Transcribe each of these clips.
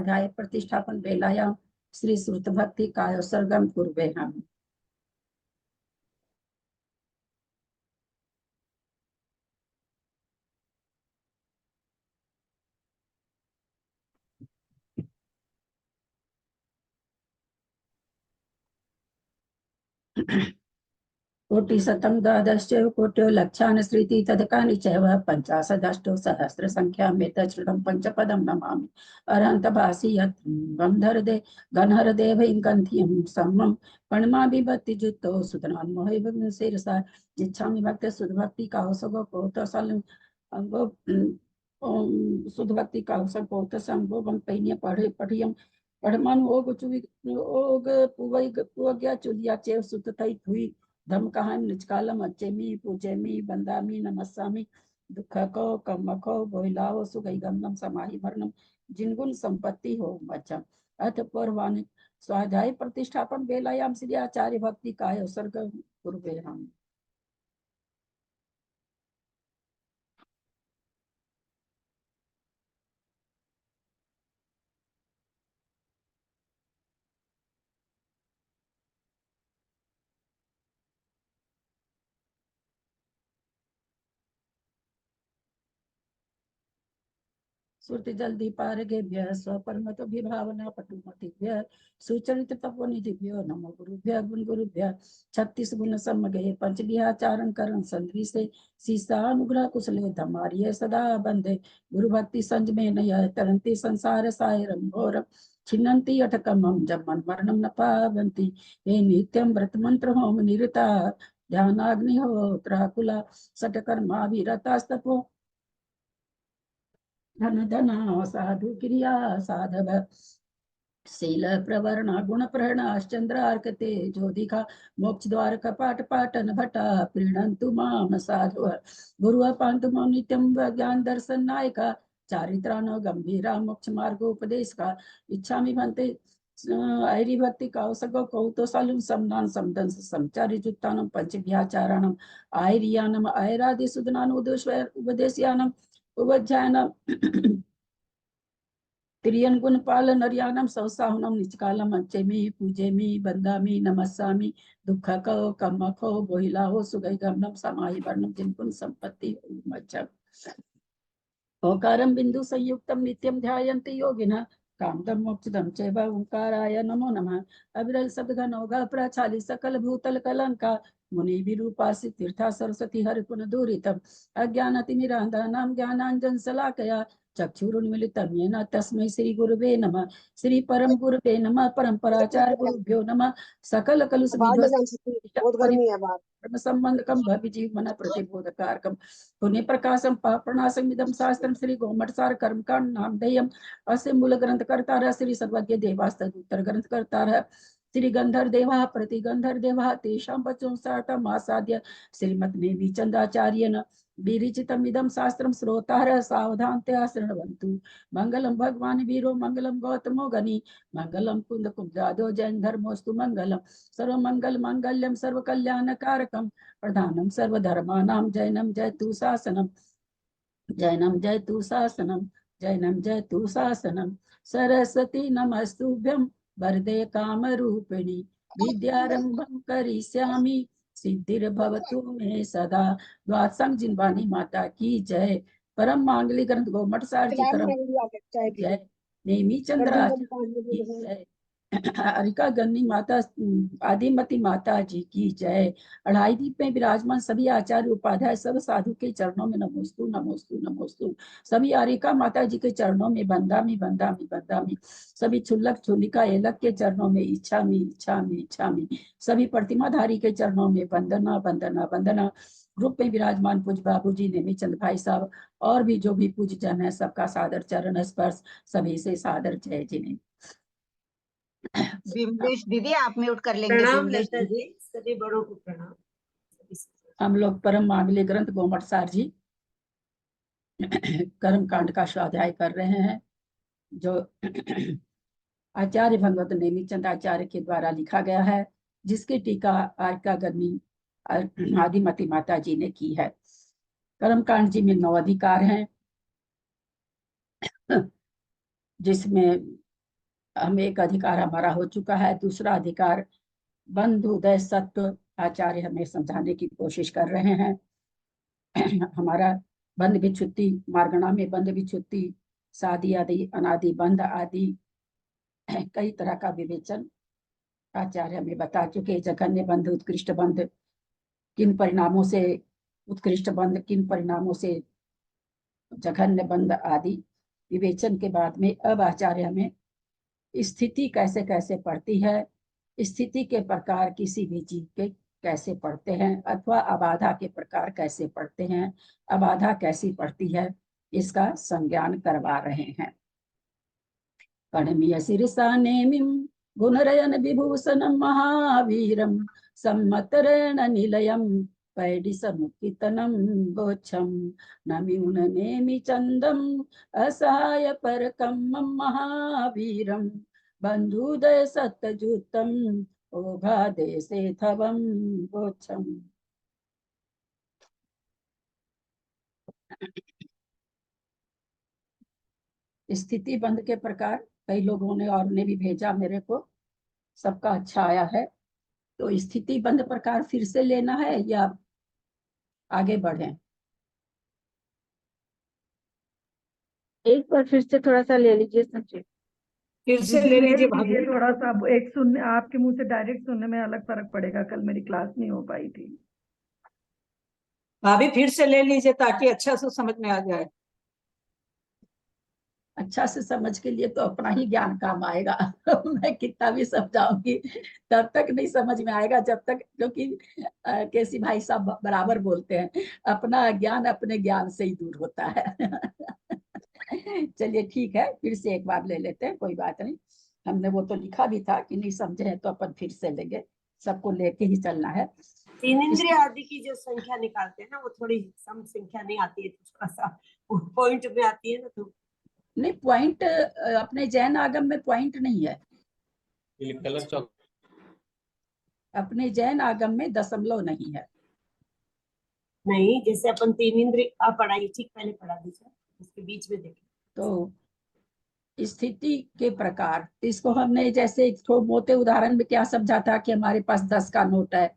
स्वाध्याय प्रतिष्ठापन वेलायां श्री श्रुत भक्ति काय सर्गम कुर्वे हम। कोटिशतं द्वादश कोट्यो लक्षान् श्रीति तदकानि चैव पञ्चाशदष्टो सहस्र संख्यां एतच्छ्रुतं पंचपदं नमामि। अरहन्त भासि यत् गन्धर्देवैं गन्धियं सम्मं प्रणमामि जुत्तो सुतनान् मोहैव शिरसा इच्छामि भक्त सुधभक्ति काहुसगो कोतसलं अंगो ओम सुधभक्ति काहुसगो कोतसंगो बं पैन्य पढ़े पढ़ियम पढ़मान ओग चुवि ओग पुवै पुवग्या चुलिया चेव सुततै हुई धम कहां निचकालम अच्छेमी पूजेमी बंदामी नमस्सामी दुख को कम को बोहिलाओ सुगई गंगम समाहि मरणम जिनगुण संपत्ति हो मचम। अथ पूर्वान स्वाध्याय प्रतिष्ठापन बेलायाम श्री आचार्य भक्ति काय सर्ग पूर्वे हम। श्रुति जल्दी पारगेभ्य स्वपरमत विभावना पटुमतिभ्य सुचरित तपोनिधिभ्यो नमो गुरुभ्य गुण गुरुभ्य 36 गुण सम्मगे पंच विहाचारण करण संधि से सीसा अनुग्रह कुशले धमार्य सदा बंधे गुरु भक्ति संज में नय तरंती संसार सायरम घोर छिन्नन्ति अटकमं जब मन मरणम न पावन्ति हे नित्यं व्रत मंत्र होम निरता ध्यानाग्निहोत्राकुला सटकर्मा विरतास्तपो धन धना साधु क्रिया साधव शील प्रवर्ण गुण प्रहणाश्चंद्र अर्कते ज्योतिका मोक्ष द्वार कपाट पाटन भटा प्रीणन्तु माम साधु गुरु पांतु मम नित्यम ज्ञान दर्शन नायका चारित्रान गंभीरा मोक्ष मार्गोपदेश का इच्छामि भन्ते ऐरी भक्ति कौसगो कौतोसालुं समनान समदन समचारि जुत्तानं पंच व्याचारणं आयरियानम आयरादि सुदनान उपदेशयानम उपज्ञानम त्रियन गुण पाल नरियानम सौसाहनम निचकालम अच्छेमी पूजेमी बंदामी नमस्सामी दुख को कम को बोहिला हो सुगई गमनम समाहि वर्णम जिनकुन संपत्ति मच्चम। ओकारम बिंदु संयुक्तम नित्यम ध्यायन्ति योगिनः कामदम मोक्षदम चैव ओंकाराय नमो नमः। अविरल सद्गन होगा प्रचाली सकल भूतल कलंका मुनि विरूपासि तीर्था सरस्वती हरिपुन दूरितम अज्ञानतिमिरान्धानां ज्ञानांजन शलाकया चक्षुरुन्मीलितं येन तस्मै श्री गुरुवे नमः। श्री परम गुरुवे नमः। परंपराचार्य गुरुभ्यो नमः। सकल कलुष संबंधकम भवि जीवमन प्रतिबोधकारकम पुण्य प्रकाशम पापनाशमिदं शास्त्रम श्री गोमठसार कर्मकांड नामधेयम अस्य मूल ग्रंथ कर्ता श्री सर्वज्ञ देवास्तद उत्तर ग्रंथ कर्ता श्री गंधर देवा प्रति गंधर देवा तेषां बचों सार्थम आसाद्य श्रीमद नेमि चंद्राचार्येण विरचितमिदं शास्त्रं श्रोतारः सावधानतया शृण्वन्तु। मंगलम भगवान वीरो मंगलम गौतमो गनि मंगलम कुंद कुब्जादो जैन धर्मोस्तु मंगलम सर्वमंगल मांगल्यम सर्वकल्याणकारकम प्रधानम सर्वधर्मानां जैनम जयतु शासनम जैनम जयतु शासनम जैनम जयतु शासनम। सरस्वती नमस्तुभ्यं वरदे कामरूपिणी विद्यारंभं करिष्यामि सिद्धिर्भवतु मे सदा। द्वादशं जिनवानी माता की जय। परम मांगली ग्रंथ गोमठसार जी करम जय। नेमी चंद्राचार्य की जय। अरिका गन्नी माता आदिमती माता जी की जय। अढ़ाई दीप में विराजमान सभी आचार्य उपाध्याय सब साधु के चरणों में नमोस्तु नमोस्तु नमोस्तु। सभी अरिका माता जी के चरणों में बंदामी बंदामी बंदामी। सभी छुल्लक छुल्लिका एलक के चरणों में इच्छामी इच्छामी इच्छामी। सभी प्रतिमाधारी के चरणों में वंदना वंदना वंदना। ग्रुप में विराजमान पूज बाबू जी नेमीचंद भाई साहब और भी जो भी पूज जन है सबका सादर चरण स्पर्श सभी से सादर जय जिन्हें। विमलेश दीदी आप म्यूट कर लेंगे। प्रणाम लता जी, सभी बड़ों को प्रणाम। हम लोग परम मांगल्य ग्रंथ गोमठसार जी कर्म कांड का स्वाध्याय कर रहे हैं जो आचार्य भगवत नेमीचंद आचार्य के द्वारा लिखा गया है, जिसकी टीका आर्का गन्नी आदिमती माता जी ने की है। कर्म कांड जी में 9 अधिकार हैं, जिसमें हम एक अधिकार हमारा हो चुका है। दूसरा अधिकार बंधुदय सत्व आचार्य हमें समझाने की कोशिश कर रहे हैं। हमारा बंध विच्छुत्ति, मार्गणा में बंध विच्छुत्ति, सादी आदि, अनादि बंध आदि कई तरह का विवेचन आचार्य हमें बता चुके। जघन्य बंध, उत्कृष्ट बंध, किन परिणामों से उत्कृष्ट बंध, किन परिणामों से जघन्य बंध आदि विवेचन के बाद में अब आचार्य हमें स्थिति कैसे कैसे पड़ती है, स्थिति के प्रकार किसी भी चीज के कैसे पढ़ते हैं, अथवा अबाधा के प्रकार कैसे पढ़ते हैं, अबाधा कैसी पढ़ती है, इसका संज्ञान करवा रहे हैं। कर्णमीय शिरसा नेमिं गुणरयन विभूषणं महावीरं सम्मतरेण निलयं पैडिसमुत्थितनं गोच्छं नमिउन नेमि चन्दम् असहाय परकं महावीरं बन्धुदय सत्तजुतं ओघादेशे थवं गोच्छम्। स्थिति बंध के प्रकार कई लोगों ने और ने भी भेजा मेरे को, सबका अच्छा आया है। तो स्थिति बंध प्रकार फिर से लेना है या आगे बढ़े? एक बार फिर से थोड़ा सा ले लीजिए सचिव। फिर से ले लीजिए भाभी। थोड़ा सा एक सुनने, आपके मुंह से डायरेक्ट सुनने में अलग फर्क पड़ेगा। कल मेरी क्लास नहीं हो पाई थी। भाभी फिर से ले लीजिए ताकि अच्छा से समझ में आ जाए। अच्छा से समझ के लिए तो अपना ही ज्ञान काम आएगा। मैं कितना भी समझाऊंगी तब तक नहीं समझ में आएगा, जब तक, क्योंकि केसी भाई साहब बराबर बोलते हैं, अपना ज्ञान अपने ज्ञान से ही दूर होता है। चलिए ठीक है, फिर से एक बार ले लेते हैं, कोई बात नहीं। हमने वो तो लिखा भी था कि नहीं समझे हैं तो अपन फिर से लेंगे, सबको लेके ही चलना है। तीन इंद्रिय आदि की जो संख्या निकालते हैं ना, वो थोड़ी सम संख्या नहीं आती है, थोड़ा सा पॉइंट में आती है ना, तो नहीं पॉइंट, अपने जैन आगम में पॉइंट नहीं है। अपने जैन आगम में दशमलव नहीं है। नहीं, जैसे अपन तीन इंद्रिय आप पढ़ाई ठीक, पहले पढ़ा दीजिए, उसके बीच में देखें। तो स्थिति के प्रकार, इसको हमने जैसे थोड़े मोटे उदाहरण में क्या समझा था कि हमारे पास 10 का नोट है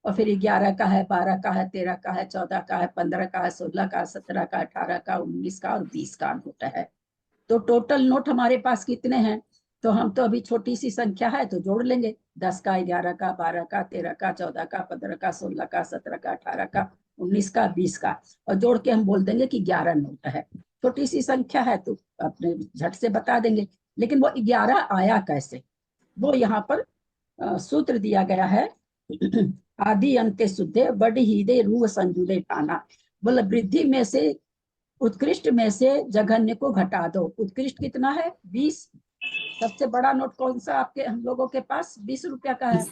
और फिर 11 का है, 12 का है, 13 का है, 14 का है, 15 का है, 16 का, 17 का, 18 का, 19 का और 20 का नोट है। तो टोटल नोट हमारे पास कितने हैं? तो हम तो अभी छोटी सी संख्या है तो जोड़ लेंगे, 10 का, 11 का, 12 का, 13 का, 14 का, 15 का, 16 का, 17 का, 18 का, 19 का, 20 का, और जोड़ के हम बोल देंगे कि 11 नोट है। छोटी सी संख्या है तो अपने झट से बता देंगे। लेकिन वो 11 आया कैसे, वो यहाँ पर सूत्र दिया गया है। आदि अंत्य शुद्धे बड़ी हीदे रूह संजुदे ठाना। बोले वृद्धि में से, उत्कृष्ट में से जघन्य को घटा दो। उत्कृष्ट कितना है? 20। सबसे बड़ा नोट कौन सा आपके हम लोगों के पास? 20 रुपया का है।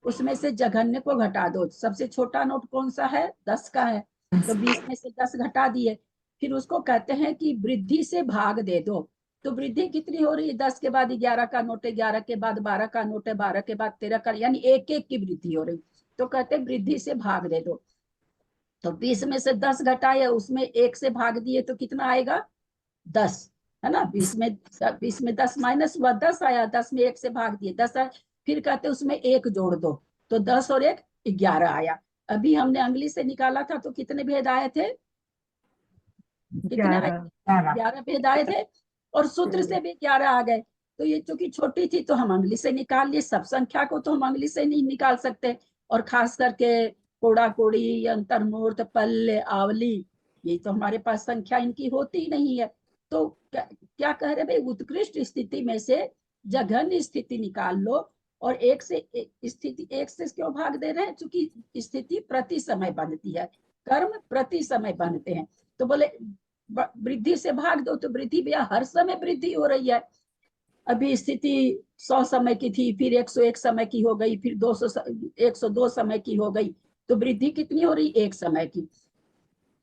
उसमें से जघन्य को घटा दो। सबसे छोटा नोट कौन सा है? 10 का है। तो 20 में से 10 घटा दिए। फिर उसको कहते हैं कि वृद्धि से भाग दे दो। तो वृद्धि कितनी हो रही है? 10 के बाद 11 का नोट है, 11 के बाद 12 का नोट है, 12 के बाद 13 का, यानी एक एक की वृद्धि हो रही। तो कहते हैं वृद्धि से भाग दे दो। तो 20 में से 10 घटाए, उसमें एक से भाग दिए तो कितना आएगा? 10, है ना। 20 में 10 माइनस हुआ, 10 आया। 10 में एक से भाग दिए, 10 आया। फिर कहते उसमें एक जोड़ दो, तो 10 और 1 11 आया। अभी हमने अंगली से निकाला था तो कितने भेद आए थे? कितने आए? 11 भेद आए थे। और सूत्र से भी 11 आ गए। तो ये चूंकि छोटी थी तो हम अंगली से निकाल लिए। सब संख्या को तो हम अंगली से नहीं निकाल सकते, और खास करके कोड़ा कोड़ी, अंतर्मूर्त, पल्ले, आवली, ये तो हमारे पास संख्या इनकी होती ही नहीं है। तो क्या कह रहे भाई? उत्कृष्ट स्थिति में से जघन्य स्थिति निकाल लो। और एक से स्थिति, एक से क्यों भाग दे रहे हैं? क्योंकि स्थिति प्रति समय बनती है, कर्म प्रति समय बनते हैं। तो बोले वृद्धि से भाग दो, तो वृद्धि भैया हर समय वृद्धि हो रही है। अभी स्थिति 100 समय की थी, फिर 101 समय की हो गई, फिर 102 समय की हो गई। तो वृद्धि कितनी हो रही? 1 समय की।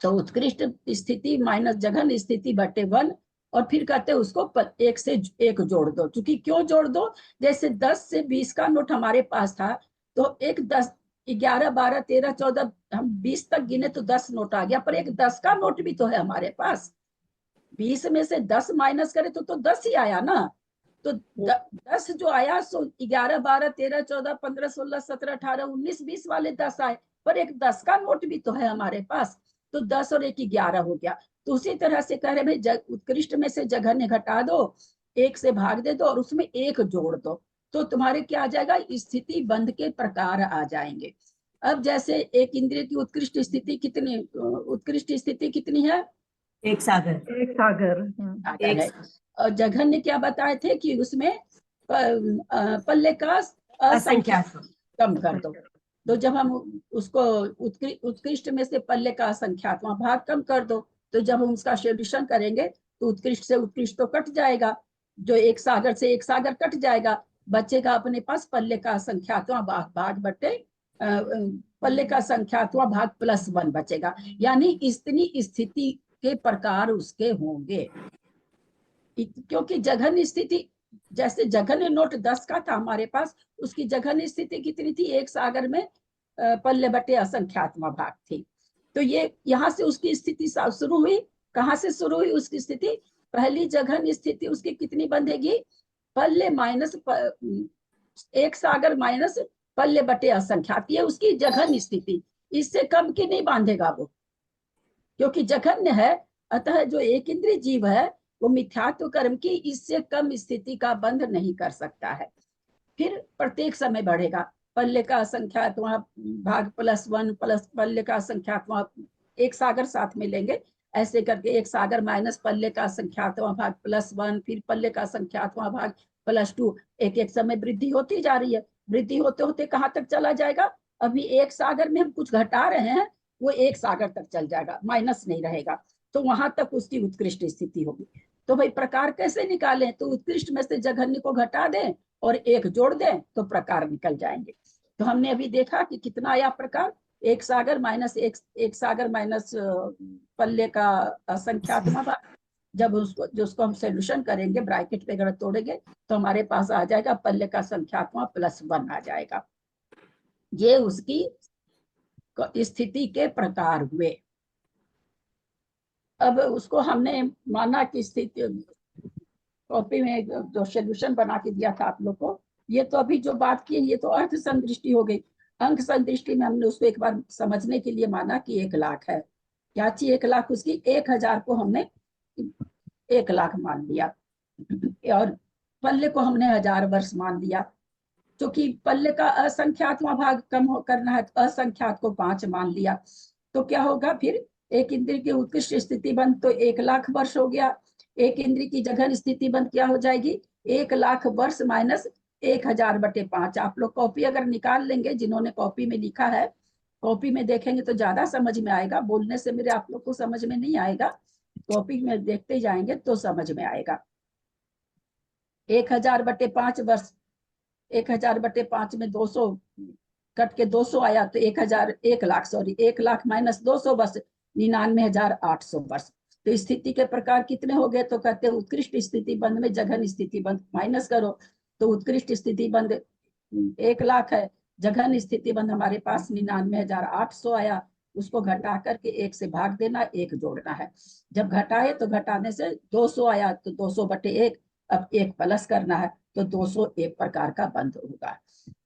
तो उत्कृष्ट स्थिति माइनस जघन्य स्थिति बटे 1। और फिर कहते हैं उसको 1 से 1 जोड़ दो। क्योंकि क्यों जोड़ दो? जैसे 10 से 20 का नोट हमारे पास था, तो एक 10, 11, 12, 13, 14, हम 20 तक गिने तो 10 नोट आ गया। पर एक 10 का नोट भी तो है हमारे पास। 20 में से 10 माइनस करे तो 10 ही आया ना। तो 10 जो आया सो 11, 12, 13, 14, 15, 16, 17, 18, 19, 20 वाले 10 आए, पर एक 10 का नोट भी तो है हमारे पास, तो 10 और 1 11 हो गया। तो उसी तरह से कह रहे भाई उत्कृष्ट में से जघन्य घटा दो, 1 से भाग दे दो और उसमें 1 जोड़ दो, तो तुम्हारे क्या आ जाएगा, स्थिति बंध के प्रकार आ जाएंगे। अब जैसे एक इंद्रिय की उत्कृष्ट स्थिति कितनी है? एक सागर। एक सागर। सागर है। और जघन्य क्या बताए थे कि उसमें पल्ले का असंख्यात कम कर दो। तो जब हम उसको उत्कृष्ट में से पल्ले का असंख्यात वहां भाग कम कर दो, तो जब हम उसका सॉल्यूशन करेंगे तो उत्कृष्ट से उत्कृष्ट तो कट जाएगा, जो एक सागर से एक सागर कट जाएगा, बचेगा अपने पास पल्ले का असंख्यातवां भाग बटे पल्ले का संख्यातवां भाग +1 बचेगा, यानी इतनी स्थिति के प्रकार उसके होंगे। क्योंकि जघन्य स्थिति, जैसे जघन्य नोट 10 का था हमारे पास, उसकी जघन्य स्थिति कितनी थी, एक सागर में पल्ले बटे असंख्यातवां भाग थी। तो ये यहाँ से उसकी स्थिति शुरू हुई। कहाँ से शुरू हुई उसकी स्थिति? पहली जघन्य स्थिति उसकी कितनी बंधेगी, पल्ले माइनस एक सागर माइनस पल्ले बटे असंख्यात, ये उसकी जघन्य स्थिति। इससे कम की नहीं बांधेगा वो, क्योंकि जघन्य है। अतः जो एक इंद्रिय जीव है वो मिथ्यात्व कर्म की इससे कम स्थिति का बंध नहीं कर सकता है। फिर प्रत्येक समय बढ़ेगा, पल्ले का असंख्यात वहां भाग +1 प्लस पल्ले का असंख्यात वहां एक सागर साथ में लेंगे, ऐसे करके एक सागर माइनस पल्ले का असंख्यात वहां भाग +1, फिर पल्ले का असंख्यात वहां भाग +2, एक एक समय वृद्धि होती जा रही है। वृद्धि होते होते कहाँ तक चला जाएगा? अभी एक सागर में हम कुछ घटा रहे हैं, वो एक सागर तक चल जाएगा, माइनस नहीं रहेगा, तो वहां तक उसकी उत्कृष्ट स्थिति होगी। तो भाई प्रकार कैसे निकालें? तो उत्कृष्ट में से जघन्य को घटा दें और 1 जोड़ दें तो प्रकार निकल जाएंगे। तो हमने अभी देखा कि कितना आया प्रकार, एक सागर माइनस एक सागर माइनस पल्ले का असंख्यातवां भाग। जब उसको हम सोल्यूशन करेंगे, ब्रैकेट पे अगर तोड़ेंगे तो हमारे पास आ जाएगा पल्ले का संख्यातवां +1 आ जाएगा। ये उसकी स्थिति के प्रकार हुए। अब उसको हमने माना कि स्थिति, कॉपी में जो सोल्यूशन बना के दिया था आप लोग को, ये तो अभी जो बात की ये तो अर्थ संदृष्टि हो गई। अंक संदृष्टि में हमने उसको एक बार समझने के लिए माना कि 1 लाख है। क्या चीज 1 लाख? उसकी 1000 को हमने 1 लाख मान लिया और पल्ले को हमने 1000 वर्ष मान लिया। क्योंकि पल्ले का असंख्यातवां भाग कम करना है तो असंख्यात को 5 मान लिया। तो क्या होगा फिर? एक इंद्रिय की उत्कृष्ट स्थिति बंद तो 1 लाख वर्ष हो गया। एक इंद्रिय की जघन्य स्थिति बंद क्या हो जाएगी? 1 लाख वर्ष माइनस 1000/5। आप लोग कॉपी अगर निकाल लेंगे, जिन्होंने कॉपी में लिखा है, कॉपी में देखेंगे तो ज्यादा समझ में आएगा, बोलने से मेरे आप लोग को समझ में नहीं आएगा, कॉपी में देखते जाएंगे तो समझ में आएगा। 1000/5 वर्ष, 1000/5 में 200 कट के 200 आया तो 1 लाख 1 लाख माइनस 200 वर्ष 99,800 वर्ष। तो स्थिति के प्रकार कितने हो गए? तो कहते हैं उत्कृष्ट स्थिति बंद में जघन्य स्थिति बंद माइनस करो तो उत्कृष्ट स्थिति बंद 1 लाख है, जघन्य स्थिति बंद हमारे पास 99,800 आया। उसको घटा करके 1 से भाग देना, 1 जोड़ना है। जब घटाए तो घटाने से 200 आया तो 200/1, अब 1 प्लस करना है तो 200 एक प्रकार का बंध होगा।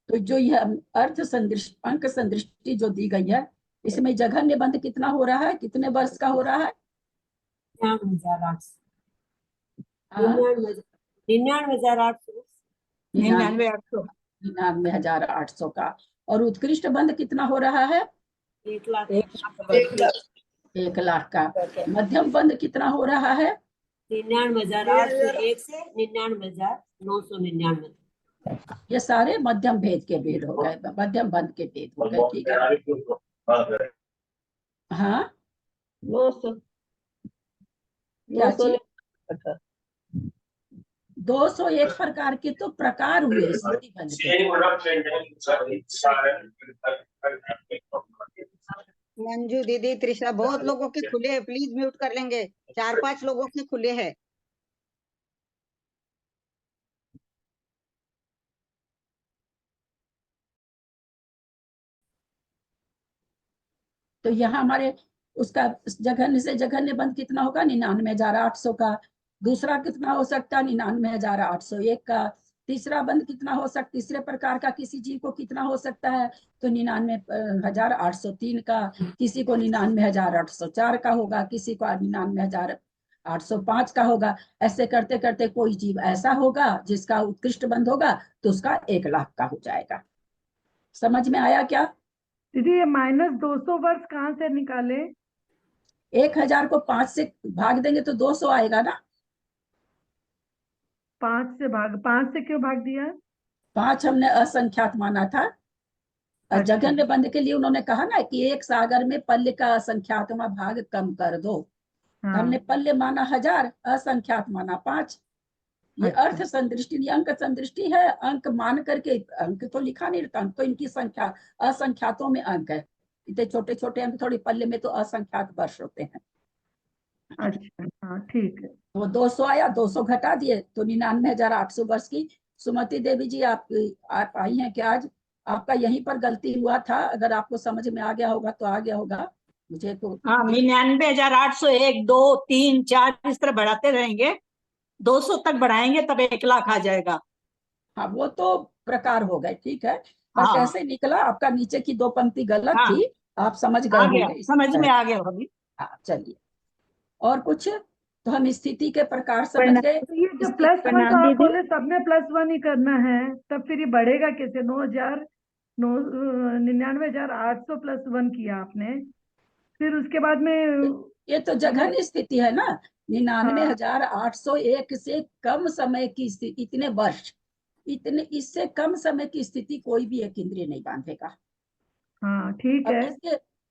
तो जो यह अर्थ संदृष्टि, अंक संदृष्टि जो दी गई है, इसमें जघन्य बंध कितना हो रहा है, कितने वर्ष का हो रहा है? 99,800। 99,800 का। और उत्कृष्ट बंध कितना हो रहा है? 1 लाख। 1 लाख का। मध्यम बंध कितना हो रहा है? 99,801 से 99,999। ये सारे मध्यम भेद के भेद हो गए, मध्यम बंध के भेद हो गए। ठीक है। हाँ, 900 क्या चीज? 201 प्रकार के तो प्रकार हुए स्थिति बंध के। मंजू दीदी, त्रिशा, बहुत लोगों के खुले हैं, प्लीज म्यूट कर लेंगे। 4-5 लोगों के खुले हैं। तो यहाँ हमारे उसका जघन्य से जघन्य बंध कितना होगा? 99,800 का। दूसरा कितना हो सकता है 99,801 का। तीसरा बंध कितना हो सकता, तीसरे प्रकार का किसी जीव को कितना हो सकता है, तो 99,803 का, किसी को 99,804 का होगा, किसी को 99,805 का होगा। ऐसे करते करते कोई जीव ऐसा होगा जिसका उत्कृष्ट बंध होगा तो उसका 1,00,000 का हो जाएगा। समझ में आया क्या? दीदी ये -200 वर्ष कहाँ से निकाले? 1,000 को 5 से भाग देंगे तो 200 आएगा ना। 5 से क्यों भाग दिया? 5 हमने असंख्यात माना था। और अच्छा। जघन्य बंध के लिए उन्होंने कहा ना कि एक सागर में पल्ले का असंख्यातवां भाग कम कर दो। हाँ। हमने पल्ले माना 1000, असंख्यात माना 5। ये अच्छा। अर्थ संदृष्टि, ये अंक संदृष्टि है। अंक मान करके, अंक तो लिखा नहीं रहता, अंक तो इनकी संख्या, असंख्यातों में अंक है। इतने छोटे छोटे अंक थोड़ी, पल्ले में तो असंख्यात वर्ष होते हैं। अच्छा हाँ ठीक है। तो 200 आया, 200 घटा दिए तो 99,800 वर्ष की। सुमति देवी जी आप आई हैं क्या आज? आपका यहीं पर गलती हुआ था, अगर आपको समझ में आ गया होगा तो आ गया होगा, मुझे तो। हाँ 99,801, 2, 3, 4 इस तरह बढ़ाते रहेंगे, 200 तक बढ़ाएंगे तब 1,00,000 आ जाएगा। हाँ वो तो प्रकार हो गए, ठीक है। पर हाँ कैसे निकला आपका, नीचे की 2 पंक्ति गलत हाँ थी, आप समझ आ गए गया, होंगे। समझ में आ गया अभी। हाँ चलिए, और कुछ? तो हम स्थिति के प्रकार समझ प्रणाम। गए। तो ये जो स्थिति- +1 तो प्रणाम आप दीदी। बोले सबने +1 ही करना है, तब फिर ये बढ़ेगा कैसे? 99,800 +1 किया आपने, फिर उसके बाद में ये तो जघन्य स्थिति है ना। हाँ 99,801 से कम समय की स्थिति, इतने वर्ष, इतने इससे कम समय की स्थिति कोई भी एक इंद्रिय नहीं बांधेगा। हाँ ठीक है।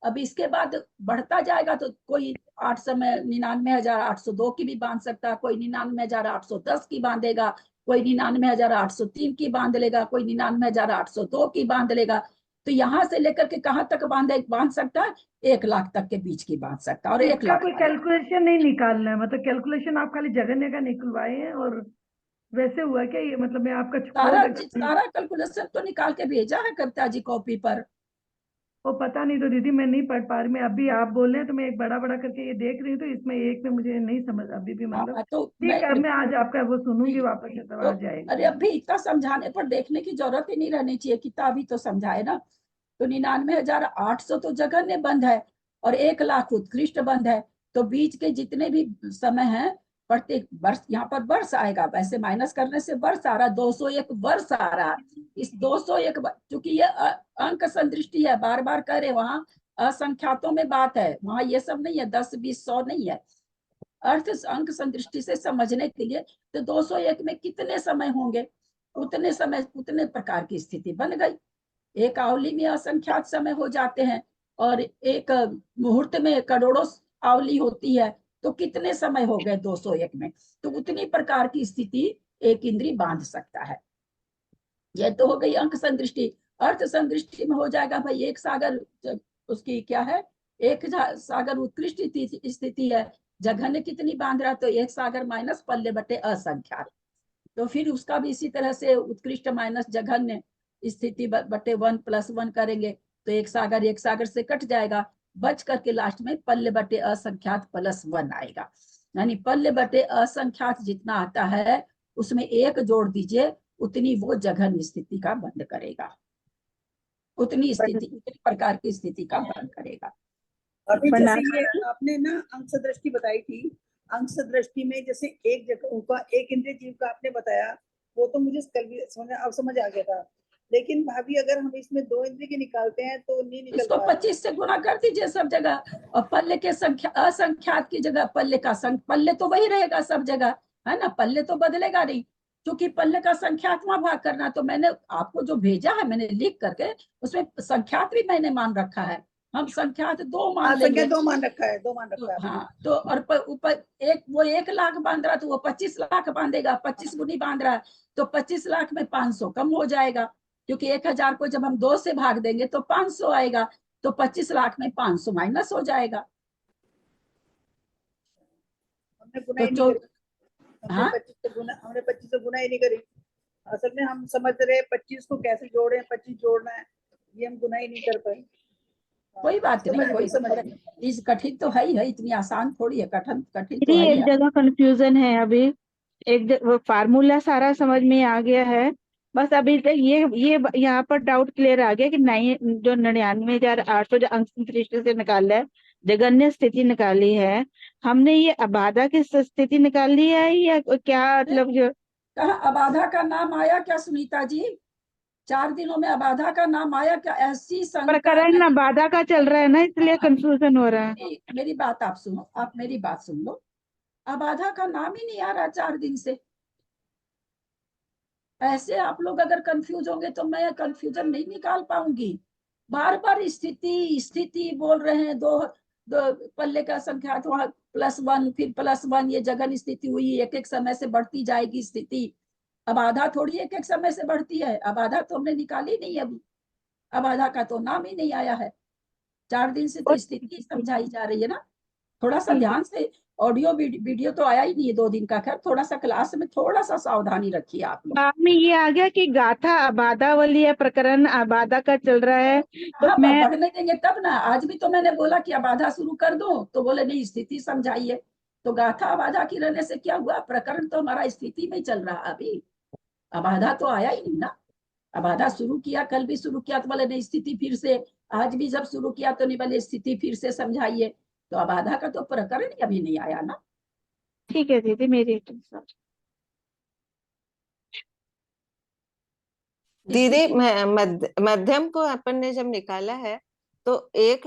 अब इसके बाद बढ़ता जाएगा तो कोई 8 समय 99,802 की भी बांध सकता है, कोई 99,810 की बांधेगा, कोई 99,803 की बांध लेगा, कोई 99,802 की बांध लेगा। तो यहाँ से लेकर के कहाँ तक बांध सकता है? 1,00,000 तक के बीच की बांध सकता है, और 1,00,000 इसका कोई वाला। कैलकुलेशन नहीं निकालना है, मतलब कैलकुलेशन आप खाली जगन्य का निकलवाए हैं और वैसे हुआ क्या ये? मतलब मैं आपका छोड़ देता हूँ। सारा कैलकुलेशन तो निकाल के भेजा है कविता जी कॉपी पर। वो पता नहीं तो दीदी मैं नहीं पढ़ पा रही, मैं अभी आप बोल रहे हैं तो मैं एक बड़ा बड़ा करके ये देख रही हूँ, तो इसमें एक में मुझे नहीं समझ अभी भी, मतलब तो ठीक है। अब मैं आज आपका वो सुनूंगी वापस से, तब तो आ अरे जाएगा। अभी इतना समझाने पर देखने की जरूरत ही नहीं रहनी चाहिए, किताब ही तो समझाए ना। तो 99,800 तो जघन्य बंध है, और 1,00,000 उत्कृष्ट बंध है। तो बीच के जितने भी समय हैं, प्रत्येक वर्ष, यहाँ पर वर्ष आएगा, वैसे माइनस करने से वर्ष आ रहा, 201 वर्ष आ रहा। इस 201, चूंकि ये अंक संदृष्टि है, बार बार कह रहे, वहां असंख्यातों में बात है, वहां ये सब नहीं है, 10, 20, 100 नहीं है। अर्थ अंक संदृष्टि से समझने के लिए, तो 201 में कितने समय होंगे, उतने समय उतने प्रकार की स्थिति बन गई। एक आवली में असंख्यात समय हो जाते हैं, और एक मुहूर्त में करोड़ों आवली होती है, तो कितने समय हो गए 201 में। तो उतनी प्रकार की स्थिति एक इंद्री बांध सकता है। यह तो हो गई अंक संदृष्टि। अर्थ संदृष्टि में हो जाएगा भाई, एक सागर, उसकी क्या है, एक सागर उत्कृष्ट स्थिति है, जघन्य कितनी बांध रहा, तो एक सागर माइनस पल्ले बटे असंख्यात। तो फिर उसका भी इसी तरह से उत्कृष्ट माइनस जघन्य स्थिति बटे 1 + 1 करेंगे, तो एक सागर से कट जाएगा, बच करके लास्ट में पल्ले बटे असंख्यात +1 आएगा। यानी पल्ले बटे असंख्यात जितना आता है, उसमें 1 जोड़ दीजिए, उतनी वो जघन्य स्थिति का बंद करेगा, उतनी प्रकार की स्थिति का बंद करेगा। अभी प्रणाम। जैसे ये आपने ना अंश दृष्टि बताई थी, अंश दृष्टि में जैसे एक जगह उनका एक इंद्रिय जीव का आपने बताया, वो तो मुझे कल भी समझ आ गया था। लेकिन भाभी अगर हम इसमें 2 इंद्रिय के निकालते हैं तो नहीं निकल इसको पा रहा। 25 से गुना कर दीजिए सब जगह, और पल्ले के संख्या असंख्यात की जगह पल्ले का पल्ले तो वही रहेगा सब जगह, है ना, पल्ले तो बदलेगा नहीं, क्योंकि पल्ले का संख्यात्मक भाग करना। तो मैंने आपको जो भेजा है, मैंने लिख करके, उसमें संख्यात भी मैंने मान रखा है, हम संख्यात 2 मान संख्या लेंगे। 2 मान रखा है, 2 मान रखा है। हाँ, तो और ऊपर एक, वो 1,00,000 बांध रहा, तो वो 25,00,000 बांधेगा, 25 गुनी बांध रहा है, तो 25,00,000 में 500 कम हो जाएगा, क्योंकि 1,000 को जब हम 2 से भाग देंगे तो 500 आएगा, तो 25,00,000 में 500 माइनस हो जाएगा। हमने गुना ही तो नहीं करी, हमने हाँ 25 से गुना ही नहीं करी। असल में हम समझ रहे 25 को कैसे जोड़े, 25 जोड़ना है, ये हम गुना ही नहीं कर पाए। कोई बात नहीं, समझ कोई गई, समझ गई। इस कठिन तो है ही है, इतनी आसान थोड़ी है, कठिन कठिन तो दीदी है ही एक है। जगह कंफ्यूजन है अभी। वो फार्मूला सारा समझ में आ गया है, बस अभी तक ये यहाँ पर डाउट क्लियर आ गया कि नहीं, जो 99,800 जो अंक दृष्टि से निकाला है, जगन्य स्थिति निकाली है, हमने ये अबाधा की स्थिति निकाली है या क्या, मतलब जो कहाँ अबाधा का नाम आया क्या सुनीता जी? 4 दिनों में अबाधा का नाम आया क्या? ऐसी शंका प्रकरण नहीं। अबाधा का चल रहा है ना, इसलिए कंफ्यूजन हो रहा है। मेरी बात आप सुनो, आप मेरी बात सुन लो। अबाधा का नाम ही नहीं आ रहा 4 दिन से। ऐसे आप लोग अगर कंफ्यूज होंगे तो मैं कंफ्यूजन नहीं निकाल पाऊंगी। बार बार स्थिति स्थिति बोल रहे हैं, दो पल्ले का संख्या तो +1 फिर +1, ये जगन स्थिति हुई, एक एक समय से बढ़ती जाएगी स्थिति। अब आधा थोड़ी एक एक समय से बढ़ती है, अब आधा तो हमने निकाली नहीं अभी, अब आधा का तो नाम ही नहीं आया है। 4 दिन से तो स्थिति समझाई जा रही है ना। थोड़ा सा ध्यान से, ऑडियो वीडियो तो आया ही नहीं है 2 दिन का, खैर थोड़ा सा क्लास में थोड़ा सा सावधानी रखिए आप लोग। बाद में ये आ गया कि गाथा अबाधा वाली है, प्रकरण अबाधा का चल रहा है, तो हाँ, मैं पढ़ने देंगे तब ना। आज भी तो मैंने बोला कि अब आधा शुरू कर दो, तो बोले नहीं स्थिति समझाइए। तो गाथा अब आधा की रहने से क्या हुआ? प्रकरण तो हमारा स्थिति में चल रहा अभी, अब आधा तो आया ही नहीं ना। अब आधा शुरू किया, कल भी शुरू किया तो बोले नहीं स्थिति फिर से, आज भी जब शुरू किया तो नहीं बोले स्थिति फिर से समझाइए। तो अब आधा का तो प्रकरण ही अभी नहीं आया ना। ठीक है दीदी, मेरी दीदी मध्यम को अपन ने जब निकाला है तो 1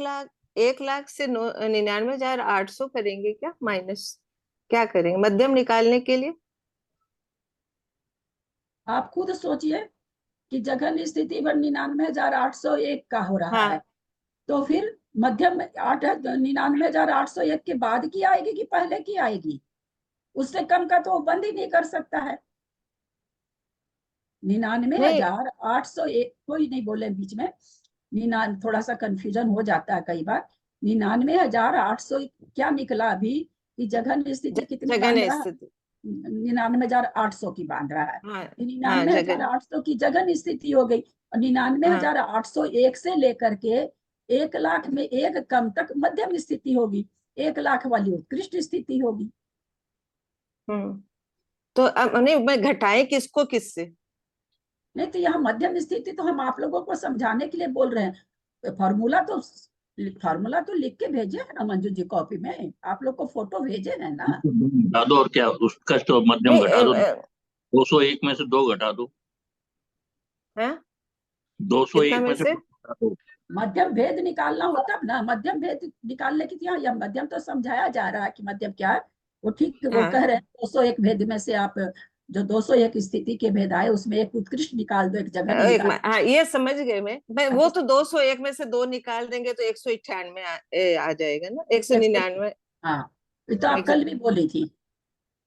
लाख से 99,800 करेंगे क्या, माइनस क्या करेंगे मध्यम निकालने के लिए? आप खुद सोचिए कि जघन्य स्थिति पर 99,801 का हो रहा है, हाँ, तो फिर मध्यम 99,801 के बाद की आएगी कि पहले की आएगी? उससे कम का तो बंद ही नहीं कर सकता है। 99,801, कोई नहीं बोले बीच में, थोड़ा सा कंफ्यूजन हो जाता है कई बार। 99,800 क्या निकला अभी कि जघन्य स्थिति कितनी बांध जगह रहा है? स्थिति 99,800 की बांध रहा है। हाँ, हाँ 99,800 की जघन्य स्थिति हो गई, और 99,801 से लेकर के 1 लाख में एक कम तक मध्यम स्थिति होगी, 1 लाख वाली उत्कृष्ट स्थिति होगी। तो अब नहीं, मैं घटाएं किसको किससे? नहीं तो यहाँ मध्यम स्थिति तो हम आप लोगों को समझाने के लिए बोल रहे हैं। फॉर्मूला तो लिख के भेजे है ना मंजू जी, कॉपी में आप लोग को फोटो भेजे है ना। घटा दो और क्या, उसका तो मध्यम नहीं, घटा दो, 201 में से 2 घटा दो, हैं? 201 कितना में में से से? 2 घटा दो। मध्यम भेद निकालना हो तब ना, मध्यम भेद निकालने की यहाँ या मध्यम तो समझाया जा रहा है कि मध्यम क्या है। वो ठीक वो हाँ, कह रहे हैं 201 भेद में से आप जो 201 स्थिति के भेद आए उसमें एक उत्कृष्ट निकाल दो, एक जघन्य निकाल हाँ ये समझ गए मैं वो तो 201 में से 2 निकाल देंगे तो 198 आ जाएगा ना, 199। हाँ, ये तो आप कल भी बोली थी।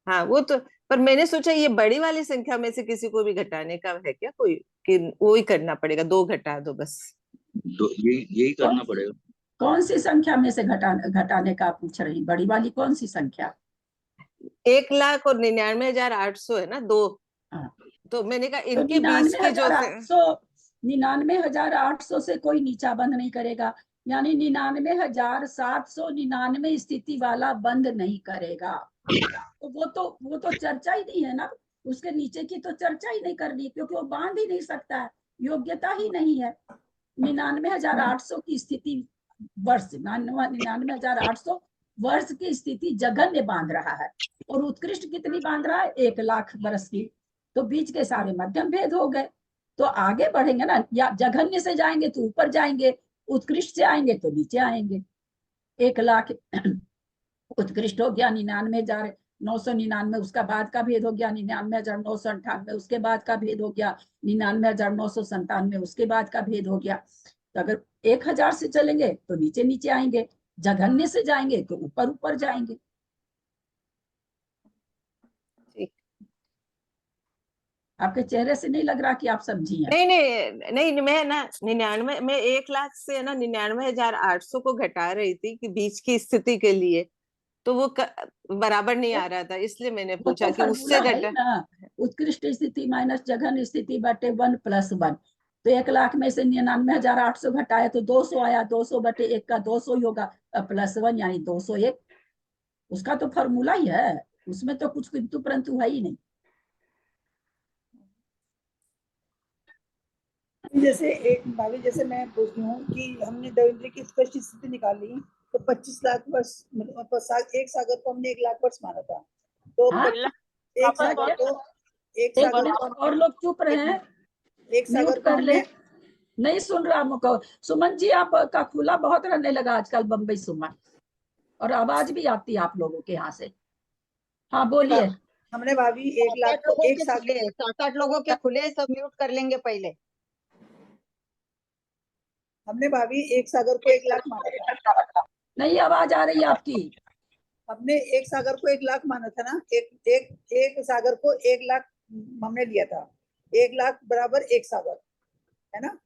हाँ वो तो, पर मैंने सोचा ये बड़ी वाली संख्या में से किसी को भी घटाने का है क्या कोई, कि वो ही करना पड़ेगा, 2 घटा दो बस। यही करना पड़ेगा। कौन सी संख्या में से घटाने का पूछ रही? बड़ी वाली कौन सी संख्या? 1 लाख और 99,800 है ना, 2। हाँ। तो मैंने कहा तो इनके बीच की जो 99,800 से कोई नीचा बंद नहीं करेगा, यानी 99,799 स्थिति वाला बंद नहीं करेगा। तो वो तो चर्चा ही नहीं है ना, उसके नीचे की तो चर्चा ही नहीं करनी, क्योंकि वो बांध ही नहीं सकता है, योग्यता ही नहीं है। 99,800 की स्थिति वर्ष, 99,800 वर्ष की स्थिति जघन्य बांध रहा है, और उत्कृष्ट कितनी बांध रहा है? 1 लाख वर्ष की। तो बीच के सारे मध्यम भेद हो गए। तो आगे बढ़ेंगे ना, या जघन्य से जाएंगे तो ऊपर जाएंगे, उत्कृष्ट से आएंगे तो नीचे आएंगे। 1 लाख उत्कृष्ट हो गया, 99,999 उसका बाद का भेद हो गया, 99,998 उसके बाद का भेद हो गया, 99,997 उसके बाद का भेद हो गया। तो अगर 1,000 से चलेंगे तो नीचे नीचे आएंगे, जघन्य से जाएंगे तो ऊपर ऊपर जाएंगे। आपके चेहरे से नहीं लग रहा कि आप समझी हैं। नहीं मैं ना 99 में 1 लाख से ना 99,800 को घटा रही थी कि बीच की स्थिति के लिए, तो वो बराबर नहीं आ रहा था, इसलिए मैंने वो पूछा तो कि उससे फॉर्मूला है घटा। ना, उत्कृष्ट स्थिति माइनस जघन्य स्थिति बटे 1 + 1। तो 1,00,000 में से 99,800 घटाया तो 200 आया, 200/1 का 200 ही होगा, +1 यानी 201। उसका तो फॉर्मूला ही है, उसमें तो कुछ किंतु परंतु है ही नहीं। जैसे एक भाभी, जैसे मैं पूछती हूँ कि हमने दो इंद्रिय की स्पष्ट स्थिति निकाली, तो 25 लाख वर्ष मतलब एक सागर को हमने 1,00,000 वर्ष माना था, तो हाँ? एक सागर को एक मिनट और लोग चुप रहे हैं, एक सागर म्यूट को कर ले, हमने नहीं सुन रहा मुझको। सुमन जी आपका खुला बहुत रहने लगा आजकल बम्बई सुमन, और आवाज भी आती है आप लोगों के यहाँ से। हाँ बोलिए। हमने भाभी 1,00,000 को एक सागर, 7-8 लोगों के खुले, सब म्यूट कर लेंगे पहले। हमने भाभी एक सागर को 1,00,000 माना था। नहीं आवाज आ रही है आपकी। हमने एक सागर को 1,00,000 माना था ना, एक सागर को 1,00,000 हमने लिया था, 1,00,000 बराबर एक सागर, है ना।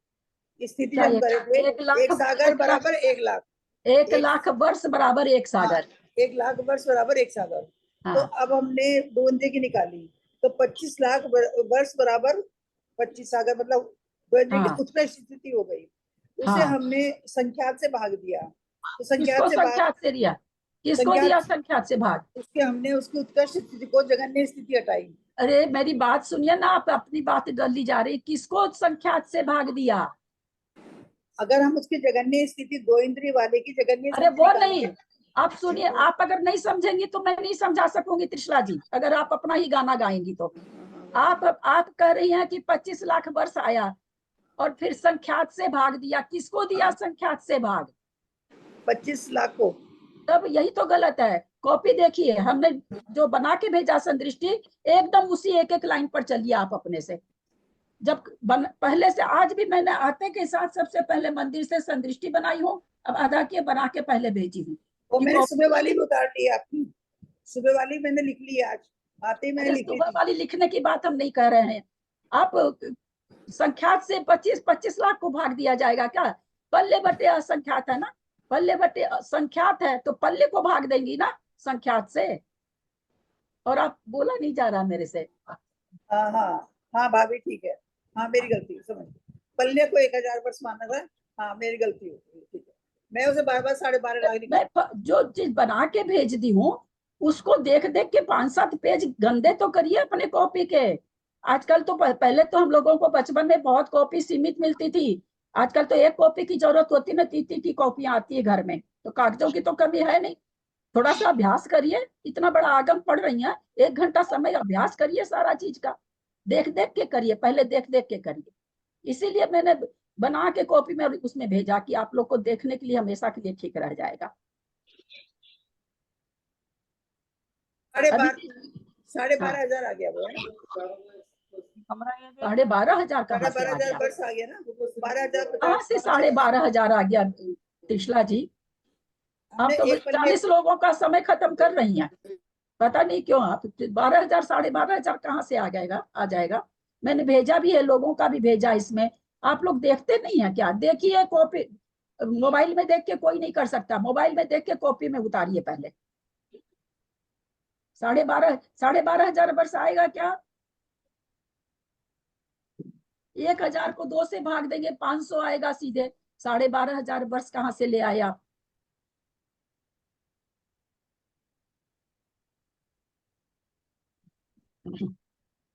स्थिति क्या हम करे थे, 1,00,000 एक सागर बराबर 1,00,000, 1,00,000 वर्ष बराबर एक सागर। 1,00,000 वर्ष बराबर एक सागर। हाँ। तो अब हमने दो इंद्रिय की निकाली, तो 25 लाख वर्ष बराबर 25 सागर, मतलब दो इंद्रिय हाँ। की उत्कृष्ट स्थिति हो गई। उसे हाँ। हमने संख्यात से भाग दिया, तो किसको संख्यात से भाग, संख्यात से दिया, किसको संख्यात- दिया संख्यात से भाग? उसके हमने उसकी उत्कृष्ट स्थिति को जगन्य स्थिति हटाई। अरे मेरी बात सुनिए ना, आप अपनी बात जल्दी जा रही, किसको संख्यात से भाग दिया? अगर हम उसकी जगन्य स्थिति, दो इंद्रिय वाले की जगन्य अरे स्थिति वो निकालेंगे, नहीं, आप सुनिए, आप अगर नहीं समझेंगी तो मैं नहीं समझा सकूंगी त्रिशला जी, अगर आप अपना ही गाना गाएंगी तो। आप कह रही हैं कि 25 लाख वर्ष आया और फिर संख्यात से भाग दिया, किसको दिया संख्यात से भाग? 25 लाख को। तब यही तो गलत है। कॉपी देखिए, हमने जो बना के भेजा संदृष्टि, एकदम उसी एक एक लाइन पर चलिए आप अपने से। जब पहले से, आज भी मैंने आते के साथ सबसे पहले मंदिर से संदृष्टि बनाई हूँ, अब आधा के बना के पहले भेजी हूँ। वो मैंने सुबह वाली भी उतार ली आपकी, सुबह वाली मैंने लिख ली आज, आते ही मैंने लिख ली सुबह थी। वाली लिखने की बात हम नहीं कह रहे हैं। आप संख्यात से 25 लाख को भाग दिया जाएगा क्या? पल्ले बटे असंख्यात है ना, पल्ले बटे संख्यात है तो पल्ले को भाग देंगी ना संख्यात से। और आप बोला नहीं जा रहा मेरे से। हाँ हाँ हाँ भाभी ठीक है, हाँ मेरी गलती, समझ पल्ले को 1,000 वर्ष माना था, हाँ मेरी गलती होती है, ठीक है। मैं उसे बार 12.5 लाख मैं जो चीज बना के भेज दी हूँ उसको देख देख के 5-7 पेज गंदे तो करिए अपने कॉपी के। आजकल तो पहले तो हम लोगों को बचपन में बहुत कॉपी सीमित मिलती थी, आजकल तो एक कॉपी की जरूरत होती है, 3-3 की कॉपियां आती है घर में, तो कागजों की तो कमी है नहीं। थोड़ा सा अभ्यास करिए, इतना बड़ा आगम पढ़ रही हैं, 1 घंटा समय अभ्यास करिए सारा चीज का, देख देख के करिए, पहले देख देख के करिए। इसीलिए मैंने बना के कॉपी में उसमें भेजा कि आप लोग को देखने के लिए हमेशा के लिए ठीक रह जाएगा। 12,500 आ गया वो, 12,500 कहाँ से आ 12,000 गया? वर्ष आ गया ना, 12,000 कहाँ से 12,500 आ गया त्रिशला जी? आप तो 40 लोगों का समय खत्म कर रही हैं, पता नहीं क्यों आप 12,000 12,500 कहाँ से आ जाएगा। मैंने भेजा भी है, लोगों का भी भेजा इसमें, आप लोग देखते नहीं है क्या? देखिए कॉपी, मोबाइल में देख के कोई नहीं कर सकता, मोबाइल में देख के कॉपी में उतारिए पहले। 12,500 वर्ष आएगा क्या? 1,000 को 2 से भाग देंगे, 500 आएगा सीधे। 12,500 वर्ष कहाँ से ले आया?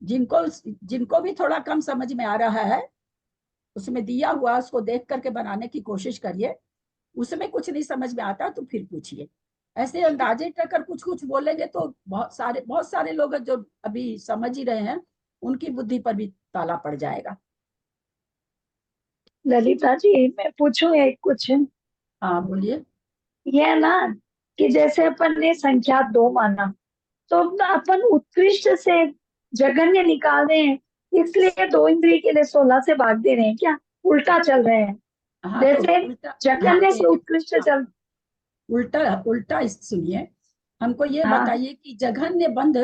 जिनको भी थोड़ा कम समझ में आ रहा है, उसमें दिया हुआ उसको देख करके बनाने की कोशिश करिए। उसमें कुछ नहीं समझ में आता तो फिर पूछिए। ऐसे अंदाजे कर कुछ कुछ बोलेंगे तो बहुत सारे लोग जो अभी समझ ही रहे हैं उनकी बुद्धि पर भी ताला पड़ जाएगा। ललिता जी मैं पूछूं एक कुछ? हाँ बोलिए। ये ना कि जैसे अपन ने संख्या 2 माना, तो अपन उत्कृष्ट से जगन्य निकाल रहे हैं, इसलिए 2 इंद्रिय के लिए 16 से भाग दे रहे हैं क्या? उल्टा चल रहे हैं। हाँ, जैसे तो जगन्य से उत्कृष्ट चल, उल्टा सुनिए, हमको ये हाँ। बताइए कि जघन्य बंध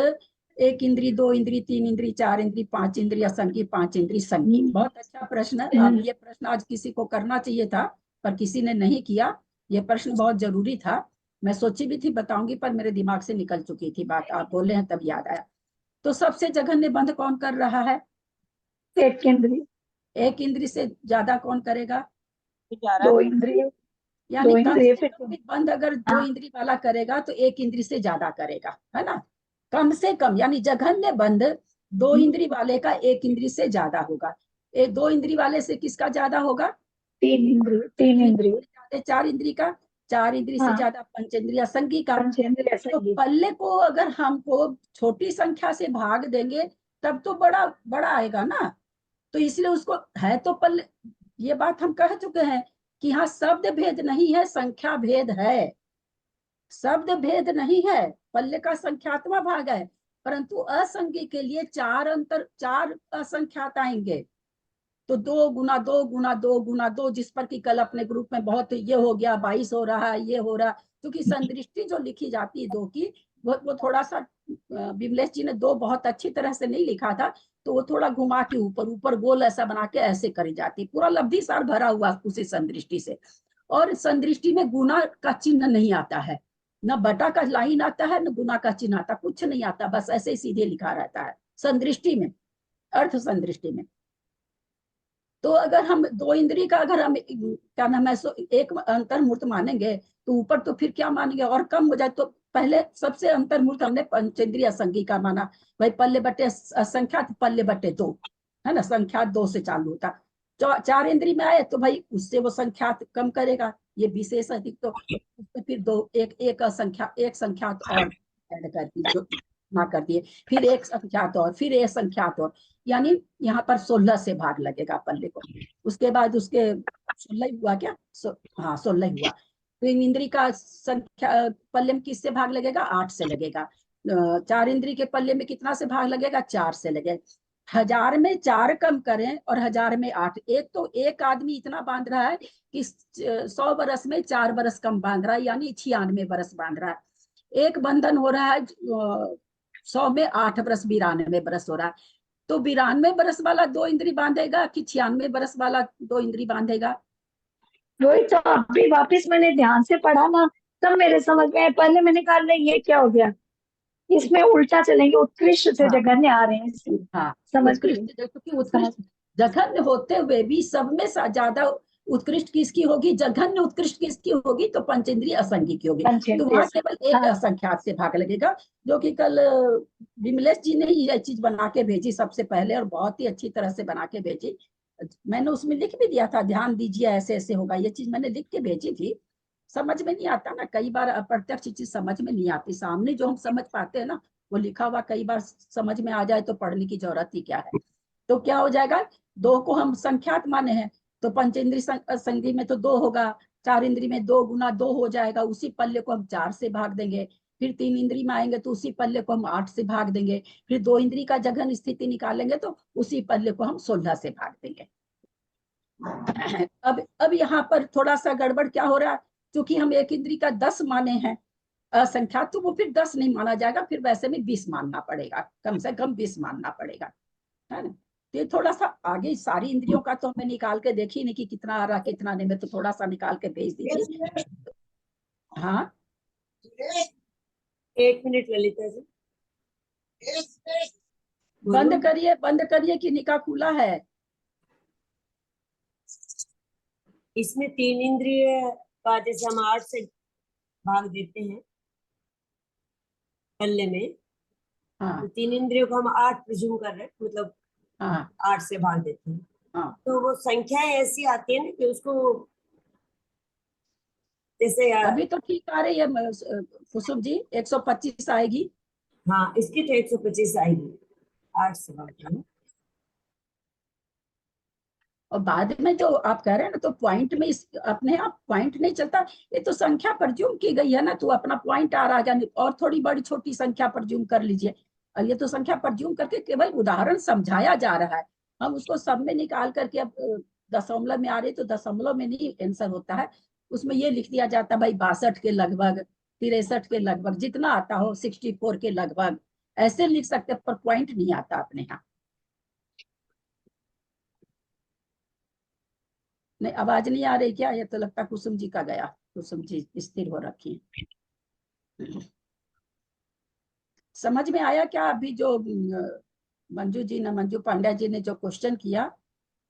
1 इंद्री, 2 इंद्री, 3 इंद्री, 4 इंद्री, 5 इंद्री असंगी, 5 इंद्री संगी। बहुत अच्छा प्रश्न है। अब ये प्रश्न आज किसी को करना चाहिए था पर किसी ने नहीं किया। ये प्रश्न बहुत जरूरी था, मैं सोची भी थी बताऊंगी पर मेरे दिमाग से निकल चुकी थी बात, आप बोले हैं तब याद आया। तो सबसे जघन्य बंध कौन कर रहा है? 1 इंद्री। एक इंद्री से ज्यादा कौन करेगा? दो इंद्रिय यानी दो कम इंद्रिय से फिर कम भी बंद अगर दो हाँ। इंद्री वाला करेगा तो एक इंद्री से ज्यादा करेगा, है ना। कम से कम यानी जघन्य बंद दो इंद्री वाले का एक इंद्री से ज्यादा होगा। दो इंद्री वाले से किसका ज्यादा होगा? तीन इंद्रिय ज्यादा चार इंद्री का, चार इंद्री से हाँ। ज्यादा पंचेंद्रिय संगी का। पंचेंद्रिय तो संगी। पल्ले को अगर हमको छोटी संख्या से भाग देंगे तब तो बड़ा बड़ा आएगा ना। तो इसलिए उसको है तो पल्ले, ये बात हम कह चुके हैं कि हाँ शब्द भेद नहीं है, संख्या भेद है। शब्द भेद नहीं है, पल्ले का संख्यात्मक भाग है, परंतु असंगी के लिए चार असंख्यात आएंगे। तो 2 गुना 2 गुना 2 गुना 2, जिस पर कि कल अपने ग्रुप में बहुत ये हो गया, 22 हो रहा है, ये हो रहा। क्योंकि संदृष्टि जो लिखी जाती है 2 की, वो थोड़ा सा विमलेश जी ने 2 बहुत अच्छी तरह से नहीं लिखा था, तो वो थोड़ा घुमा के ऊपर ऊपर गोल ऐसा बना के ऐसे करी जाती, पूरा लब्धि सार भरा हुआ उसी संदृष्टि से। और संदृष्टि में गुना का चिन्ह नहीं आता है, न बटा का लाइन आता है, न गुना का चिन्ह आता, कुछ नहीं आता, बस ऐसे ही सीधे लिखा रहता है संदृष्टि में, अर्थ संदृष्टि में। तो अगर हम दो इंद्री का अगर हम क्या नाम है एक अंतर्मूर्त मानेंगे तो ऊपर तो फिर क्या मानेंगे, और कम हो जाए तो पहले सबसे अंतर्मूर्त हमने पंचेंद्रिय असंगी का माना। भाई पल्ले बटे असंख्यात पल्ले बटे 2, है ना, संख्यात 2 से चालू होता। चार इंद्री में आए तो भाई उससे वो संख्यात कम करेगा, ये विशेष अधिक, तो उसमें फिर एक संख्यात और ऐड कर दी, जो ना कर दिए, फिर एक संख्यात और, फिर एक संख्यात और, यानी यहाँ पर 16 से भाग लगेगा पल्ले को। उसके बाद उसके 16 हुआ क्या? हाँ 16 हुआ। तो इंद्री का संख्या पल्ले में किससे भाग लगेगा? 8 से लगेगा। चार इंद्री के पल्ले में कितना से भाग लगेगा? 4 से लगेगा। 1000 में 4 कम करें और 1000 में 8, एक आदमी इतना बांध रहा है कि 100 बरस में 4 बरस कम बांध रहा है, यानी 96 बरस बांध रहा है। एक बंधन हो रहा है 100 में 8 बरस, 92 बरस हो रहा है। तो 92 बरस वाला 2 इंद्री बांधेगा कि 96 बरस वाला 2 इंद्री बांधेगा? वही तो अभी वापिस मैंने ध्यान से पढ़ा ना, तब मेरे समझ में आया। पहले मैंने कहा नहीं ये क्या हो गया, इसमें उल्टा चलेंगे, उत्कृष्ट से हाँ। जघन्य आ रहे हैं इसलिए हाँ समझ उत्कृष्ट, गई। क्योंकि उत्कृष्ट जघन्य होते हुए भी सब में ज्यादा उत्कृष्ट किसकी होगी? जघन्य उत्कृष्ट किसकी होगी? तो पंचेंद्रिय असंगी की होगी। तो पंचेंद्रिय वहां केवल एक हाँ। असंख्यात से भाग लगेगा, जो कि कल विमलेश जी ने ही यह चीज बना के भेजी सबसे पहले, और बहुत ही अच्छी तरह से बना के भेजी। मैंने उसमें लिख भी दिया था, ध्यान दीजिए ऐसे ऐसे होगा, ये चीज मैंने लिख के भेजी थी। समझ में नहीं आता ना, कई बार अप्रत्यक्ष चीज समझ में नहीं आती, सामने जो हम समझ पाते हैं ना वो लिखा हुआ कई बार समझ में आ जाए तो पढ़ने की जरूरत ही क्या है। तो क्या हो जाएगा? 2 को हम संख्यात माने हैं, तो पंचेंद्री संधि में तो 2 होगा, चार इंद्री में 2 गुना 2 हो जाएगा, उसी पल्ले को हम 4 से भाग देंगे। फिर 3 इंद्री में आएंगे तो उसी पल्ले को हम 8 से भाग देंगे। फिर 2 इंद्री का जघन स्थिति निकालेंगे तो उसी पल्ले को हम 16 से भाग देंगे। अब यहाँ पर थोड़ा सा गड़बड़ क्या हो रहा है, क्योंकि हम एक इंद्री का 10 माने हैं असंख्यात, तो वो फिर 10 नहीं माना जाएगा, फिर वैसे में 20 मानना पड़ेगा, कम से कम 20 मानना पड़ेगा, है ना। तो ये थोड़ा सा आगे, सारी इंद्रियों का तो हमें निकाल के देखी नहीं कि कितना आ रहा कितना नहीं, में तो थोड़ा सा निकाल के भेज दीजिए। हाँ 1 मिनट ललिता जी, बंद करिए कि निकाह खुला है? इसमें 3 इंद्रिय का जैसे हम 8 से भाग देते हैं पल्ले में, हाँ तो 3 इंद्रियों को हम 8 प्रिज्यूम कर रहे हैं, मतलब हाँ 8 से भाग देते हैं। हाँ तो वो संख्याएं ऐसी आती है ना कि उसको जैसे अभी तो ठीक आ रही है कुसुम जी, 125 आएगी। हाँ इसकी तो 125 आएगी 8 से भाग देना। और बाद में जो आप कह रहे हैं ना, तो पॉइंट में अपने आप पॉइंट नहीं चलता, ये तो संख्या परज्यूम की गई है ना, तो अपना पॉइंट आ रहा है, और थोड़ी बड़ी छोटी संख्या परज्यूम कर लीजिए। और ये तो संख्या परज्यूम करके केवल उदाहरण समझाया जा रहा है, हम उसको सब में निकाल करके अब दशमलव में आ रही तो दशमलव में नहीं आंसर होता है, उसमें ये लिख दिया जाता है भाई 62 के लगभग, 63 के लगभग, जितना आता हो, 64 के लगभग, ऐसे लिख सकते, पर पॉइंट नहीं आता अपने यहाँ। नहीं आवाज नहीं आ रही क्या? ये तो लगता कुसुम जी का गया, कुसुम जी स्थिर हो रखी है। समझ में आया क्या अभी जो मंजू पांड्या जी ने जो क्वेश्चन किया?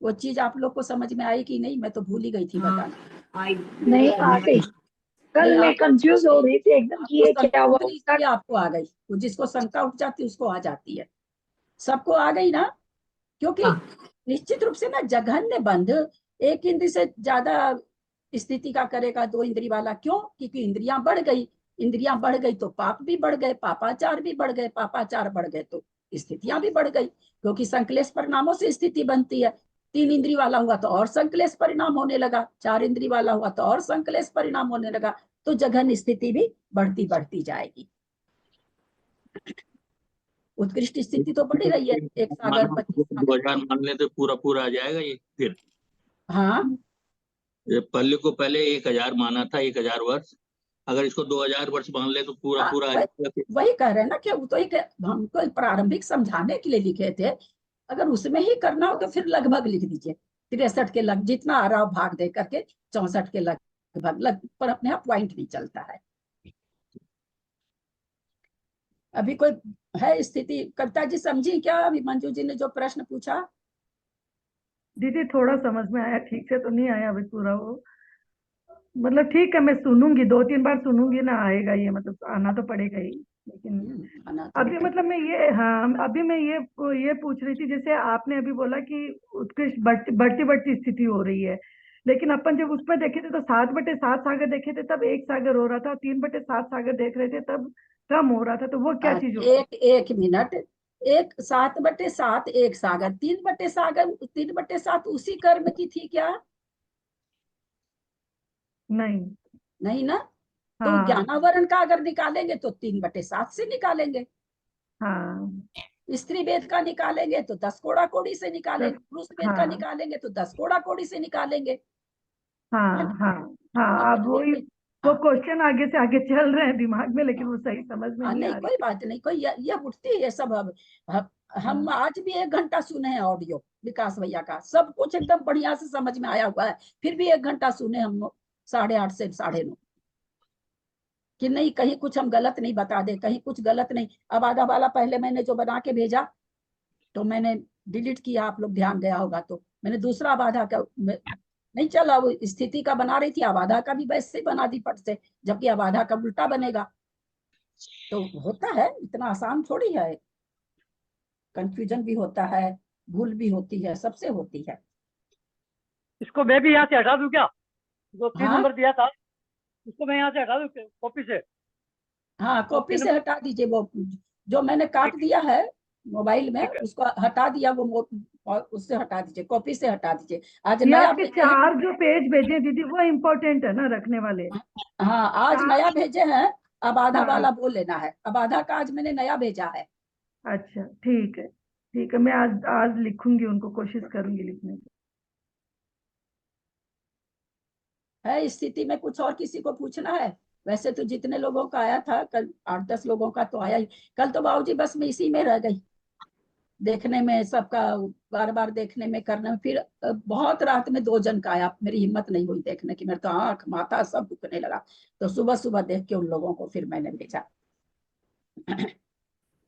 वो चीज आप लोग को समझ में आई कि नहीं? मैं तो भूल ही गई थी बताना। नहीं आ गई। कल ये मैं आप- कंफ्यूज हो रही थी एकदम कि ये आपको क्या हुआ शंका उतरी इसलिए आपको आ गई, वो जिसको शंका उठ जाती है उसको आ जाती है। सबको आ गई ना? क्योंकि निश्चित रूप से ना जघन्य बंध एक इंद्री से ज्यादा स्थिति का करेगा दो इंद्री वाला। क्यों? क्योंकि इंद्रियां बढ़ गई, इंद्रियां बढ़ गई तो पाप भी बढ़ गए, पापाचार भी बढ़ गए, पापाचार बढ़ गए तो स्थितियां भी बढ़ गई, क्योंकि संकलेश परिणामों से स्थिति बनती है। तीन इंद्री वाला हुआ तो और संकलेश परिणाम होने लगा, चार इंद्री वाला हुआ तो और संकलेश परिणाम होने लगा, तो जघन्य स्थिति भी बढ़ती बढ़ती जाएगी। उत्कृष्ट स्थिति तो बढ़ रही है, एक सागर माना 25 सागर। 2000 मान ले तो पूरा पूरा आ जाएगा ये फिर। हाँ ये पहले को पहले 1000 माना था, 1000 वर्ष, अगर इसको 2000 वर्ष मान ले तो पूरा हाँ, पूरा आ वही जाएगा फिर। वही कह रहे हैं ना कि वो तो एक हमको प्रारंभिक समझाने के लिए लिखे थे। अगर उसमें ही करना हो तो फिर लगभग लिख दीजिए, 63 के लग जितना आ रहा हो भाग दे करके 64 के लगभग लग, पर अपने आप पॉइंट नहीं चलता है। अभी कोई है स्थिति? कविता जी समझी क्या अभी मंजू जी ने जो प्रश्न पूछा? दीदी थोड़ा समझ में आया, ठीक से तो नहीं आया अभी पूरा वो, मतलब ठीक है मैं सुनूंगी, 2-3 बार सुनूंगी ना, आएगा ये, मतलब आना तो पड़ेगा ही। लेकिन आना तो अभी मतलब मैं ये, हाँ अभी मैं ये पूछ रही थी, जैसे आपने अभी बोला कि उत्कृष्ट बढ़ती बढ़ती स्थिति हो रही है, लेकिन अपन जब उसमें देखे थे तो 7/7 सागर देखे थे तब एक सागर हो रहा था, 3/7 सागर देख रहे थे तब कम हो रहा था, तो वो क्या चीज होती है? एक मिनट, एक 7/7 एक सागर, 3/7 उसी कर्म की थी क्या? नहीं। नहीं ना? तो हाँ ज्ञानावरण का अगर निकालेंगे तो 3/7 से निकालेंगे, हाँ स्त्री वेद का निकालेंगे तो 10 कोड़ा कोड़ी से निकालेंगे, पुरुष वेद का हाँ निकालेंगे तो 10 कोड़ा कोड़ी से निकालेंगे, है हाँ ना? हाँ हाँ, अब अगर वही नहीं, वो हाँ क्वेश्चन आगे से आगे चल रहे हैं दिमाग में, लेकिन वो सही समझ में हाँ, नहीं नहीं आ रही। कोई बात नहीं, कोई यह उठती है सब। हम आज भी 1 घंटा सुने हैं ऑडियो विकास भैया का, सब कुछ एकदम बढ़िया से समझ में आया हुआ है, फिर भी 1 घंटा सुने हम लोग 8:30 से 9:30, कि नहीं कहीं कुछ हम गलत नहीं बता दे, कहीं कुछ गलत नहीं। अब आधा वाला पहले मैंने जो बना के भेजा तो मैंने डिलीट किया, आप लोग ध्यान गया होगा, तो मैंने दूसरा बाधा का नहीं चला, वो स्थिति का बना रही थी, आबाधा का भी वैसे ही बना दी पट से, जबकि आबाधा का उल्टा बनेगा। तो होता है, इतना आसान थोड़ी है, कंफ्यूजन भी होता है, भूल भी होती है, सबसे होती है। इसको मैं भी यहाँ से हटा दूं क्या? जो 3 हाँ नंबर दिया था इसको मैं यहाँ से हटा दूं कॉपी से? हाँ, और कॉपी 3 से हटा दीजिए, वो जो मैंने काट दिया है मोबाइल में ठीक है। उसको हटा दिया, और उससे हटा दीजिए, कॉपी से हटा दीजिए। आज ये नया आपके भेजे हैं। 4 जो पेज भेजे दीदी वो इम्पोर्टेंट है ना रखने वाले? हाँ आज नया भेजे हैं, अब आधा हाँ वाला बोल लेना है, अब आधा का आज मैंने नया भेजा है। अच्छा ठीक है, ठीक है, मैं आज आज लिखूंगी, उनको कोशिश करूंगी लिखने की। है स्थिति में कुछ और किसी को पूछना है? वैसे तो जितने लोगों का आया था कल, 8-10 लोगों का तो आया ही। कल तो बाबूजी बस मैं इसी में रह गई, देखने में सबका, बार बार देखने में करने में, फिर बहुत रात में 2 जन का आया, मेरी हिम्मत नहीं हुई देखने की, मेरे तो आंख माथा सब दुखने लगा, तो सुबह सुबह देख के उन लोगों को फिर मैंने भेजा।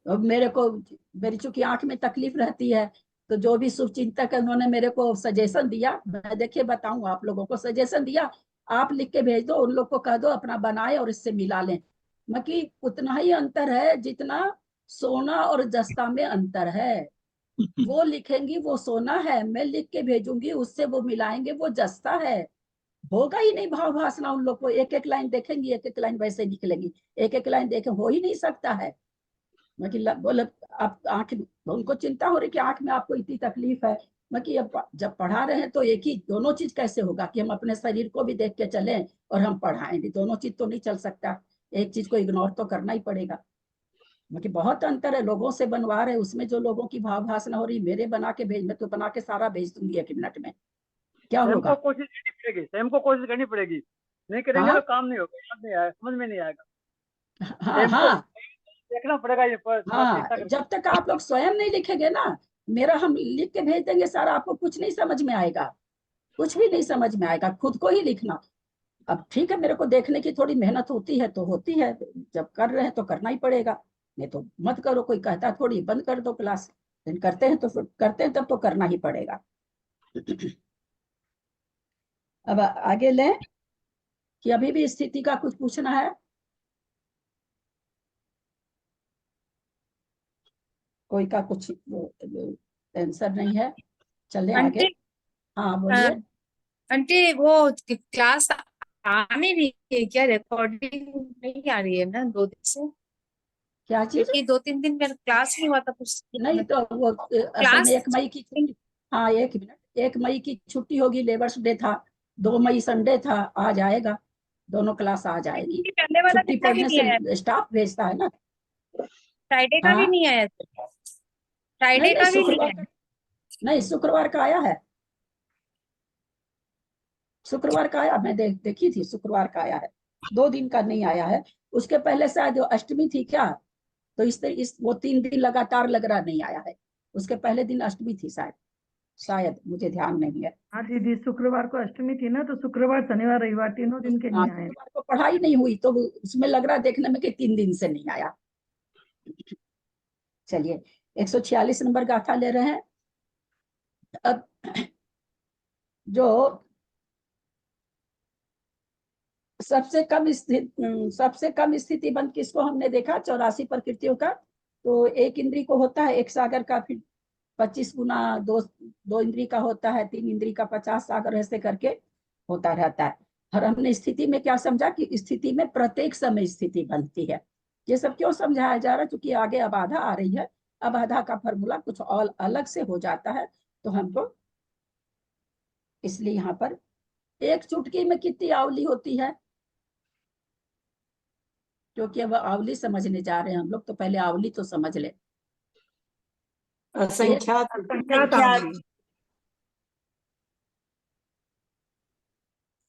अब मेरे को, मेरी चूंकि आंख में तकलीफ रहती है, तो जो भी शुभ चिंतक है उन्होंने मेरे को सजेशन दिया, मैं देखिए बताऊं आप लोगों को, सजेशन दिया आप लिख के भेज दो, उन लोग को कह दो अपना बनाए और इससे मिला लें। मतलब उतना ही अंतर है जितना सोना और जस्ता में अंतर है। वो लिखेंगी वो सोना है, मैं लिख के भेजूंगी उससे वो मिलाएंगे वो जस्ता है। होगा ही नहीं भाव भासना उन लोग को, एक एक लाइन देखेंगी, एक एक लाइन वैसे लिख लेंगी, एक एक लाइन देखे, हो ही नहीं सकता है। बोले आप आंख, उनको चिंता हो रही कि आंख में आपको इतनी तकलीफ है। मैं कि अब जब पढ़ा रहे हैं तो एक ही दोनों चीज कैसे होगा कि हम अपने शरीर को भी देख के चलें और हम पढ़ाएं भी, दोनों चीज तो नहीं चल सकता, एक चीज को इग्नोर तो करना ही पड़ेगा। मतलब बहुत अंतर है, लोगों से बनवा रहे उसमें जो लोगों की भाव भासना हो रही, मेरे बना के भेज, मैं तो बना के सारा भेज दूंगी 1 मिनट में, क्या स्वयं होगा? को कोशिश करनी पड़ेगी, स्वयं को कोशिश करनी पड़ेगी, नहीं करेंगे हाँ तो काम नहीं होगा, याद नहीं आएगा, समझ में नहीं आएगा। हाँ स्वयं को हाँ देखना पड़ेगा ये थोड़ा हाँ, चिंता करके। जब तक आप लोग स्वयं नहीं लिखेंगे ना, मेरा हम लिख के भेज देंगे सारा, आपको कुछ नहीं समझ में आएगा, कुछ भी नहीं समझ में आएगा, खुद को ही लिखना। अब ठीक है, मेरे को देखने की थोड़ी मेहनत होती है तो होती है, जब कर रहे हैं तो करना ही पड़ेगा, नहीं तो मत करो, कोई कहता थोड़ी बंद कर दो क्लास, लेकिन करते हैं तो फिर करते हैं तब तो करना ही पड़ेगा। अब आगे लें कि अभी भी स्थिति का कुछ पूछना है? कोई का कुछ आंसर नहीं है? चले आगे। आंटी हाँ बोलिए। आंटी वो क्लास आने नहीं है क्या? रिकॉर्डिंग नहीं आ रही है ना 2 दिन से, क्या चीज? क्योंकि 2-3 दिन मेरा क्लास नहीं हुआ था कुछ। नहीं तो वो असल में 1 मई की छुट्टी। हाँ 1 मिनट, 1 मई की छुट्टी होगी, लेबर्स डे था, 2 मई संडे था, आज आएगा, दोनों क्लास आ जाएगी। पहले वाला छुट्टी दिन का भी पड़ने नहीं आया, से स्टाफ भेजता है ना। फ्राइडे का भी हाँ नहीं आया, फ्राइडे नहीं का भी नहीं शुक्रवार आया। का, नहीं शुक्रवार का आया है, शुक्रवार का आया, मैं देखी थी, शुक्रवार का आया है, 2 दिन का नहीं आया है। उसके पहले शायद अष्टमी थी क्या, तो इस वो 3 दिन लगातार लग रहा नहीं आया है। उसके पहले दिन अष्टमी थी शायद मुझे ध्यान नहीं है। हाँ दीदी, शुक्रवार को अष्टमी थी ना, तो शुक्रवार शनिवार रविवार तीनों दिन के हाँ नहीं आए। शुक्रवार को पढ़ाई नहीं हुई तो उसमें लग रहा देखने में कि 3 दिन से नहीं आया। चलिए 146 नंबर गाथा ले रहे हैं। अब जो सबसे कम स्थिति बंद किसको हमने देखा, 84 प्रकृतियों का। तो एक इंद्री को होता है 1 सागर का, फिर 25 गुना 2 इंद्री का होता है, 3 इंद्री का 50 सागर, ऐसे करके होता रहता है। और हमने स्थिति में क्या समझा कि स्थिति में प्रत्येक समय स्थिति बनती है। ये सब क्यों समझाया जा रहा है? क्योंकि आगे अबाधा आ रही है, अबाधा का फॉर्मूला कुछ और अलग से हो जाता है, तो हमको इसलिए यहाँ पर एक चुटकी में कितनी आवली होती है, क्योंकि अब आवली समझने जा रहे हैं हम लोग, तो पहले आवली तो समझ ले। असंख्यात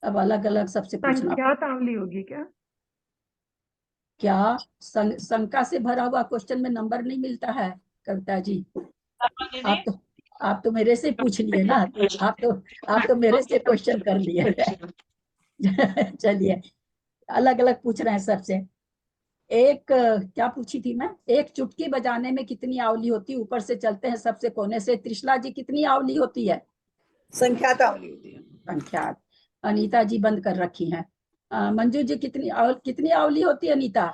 अब अलग अलग सबसे पूछना। संख्यात आवली होगी क्या? क्या शंका से भरा हुआ क्वेश्चन में नंबर नहीं मिलता है कविता जी? आप तो मेरे से पूछ लिए ना, आप तो मेरे से क्वेश्चन कर लिए। चलिए अलग अलग पूछ रहे हैं सबसे। एक क्या पूछी थी मैं, एक चुटकी बजाने में कितनी आवली होती है? ऊपर से चलते हैं सबसे कोने से। त्रिशला जी कितनी आवली होती है? संख्यात आवली होती है। संख्यात। अनीता जी बंद कर रखी हैं। मंजू जी कितनी आवली होती है अनीता?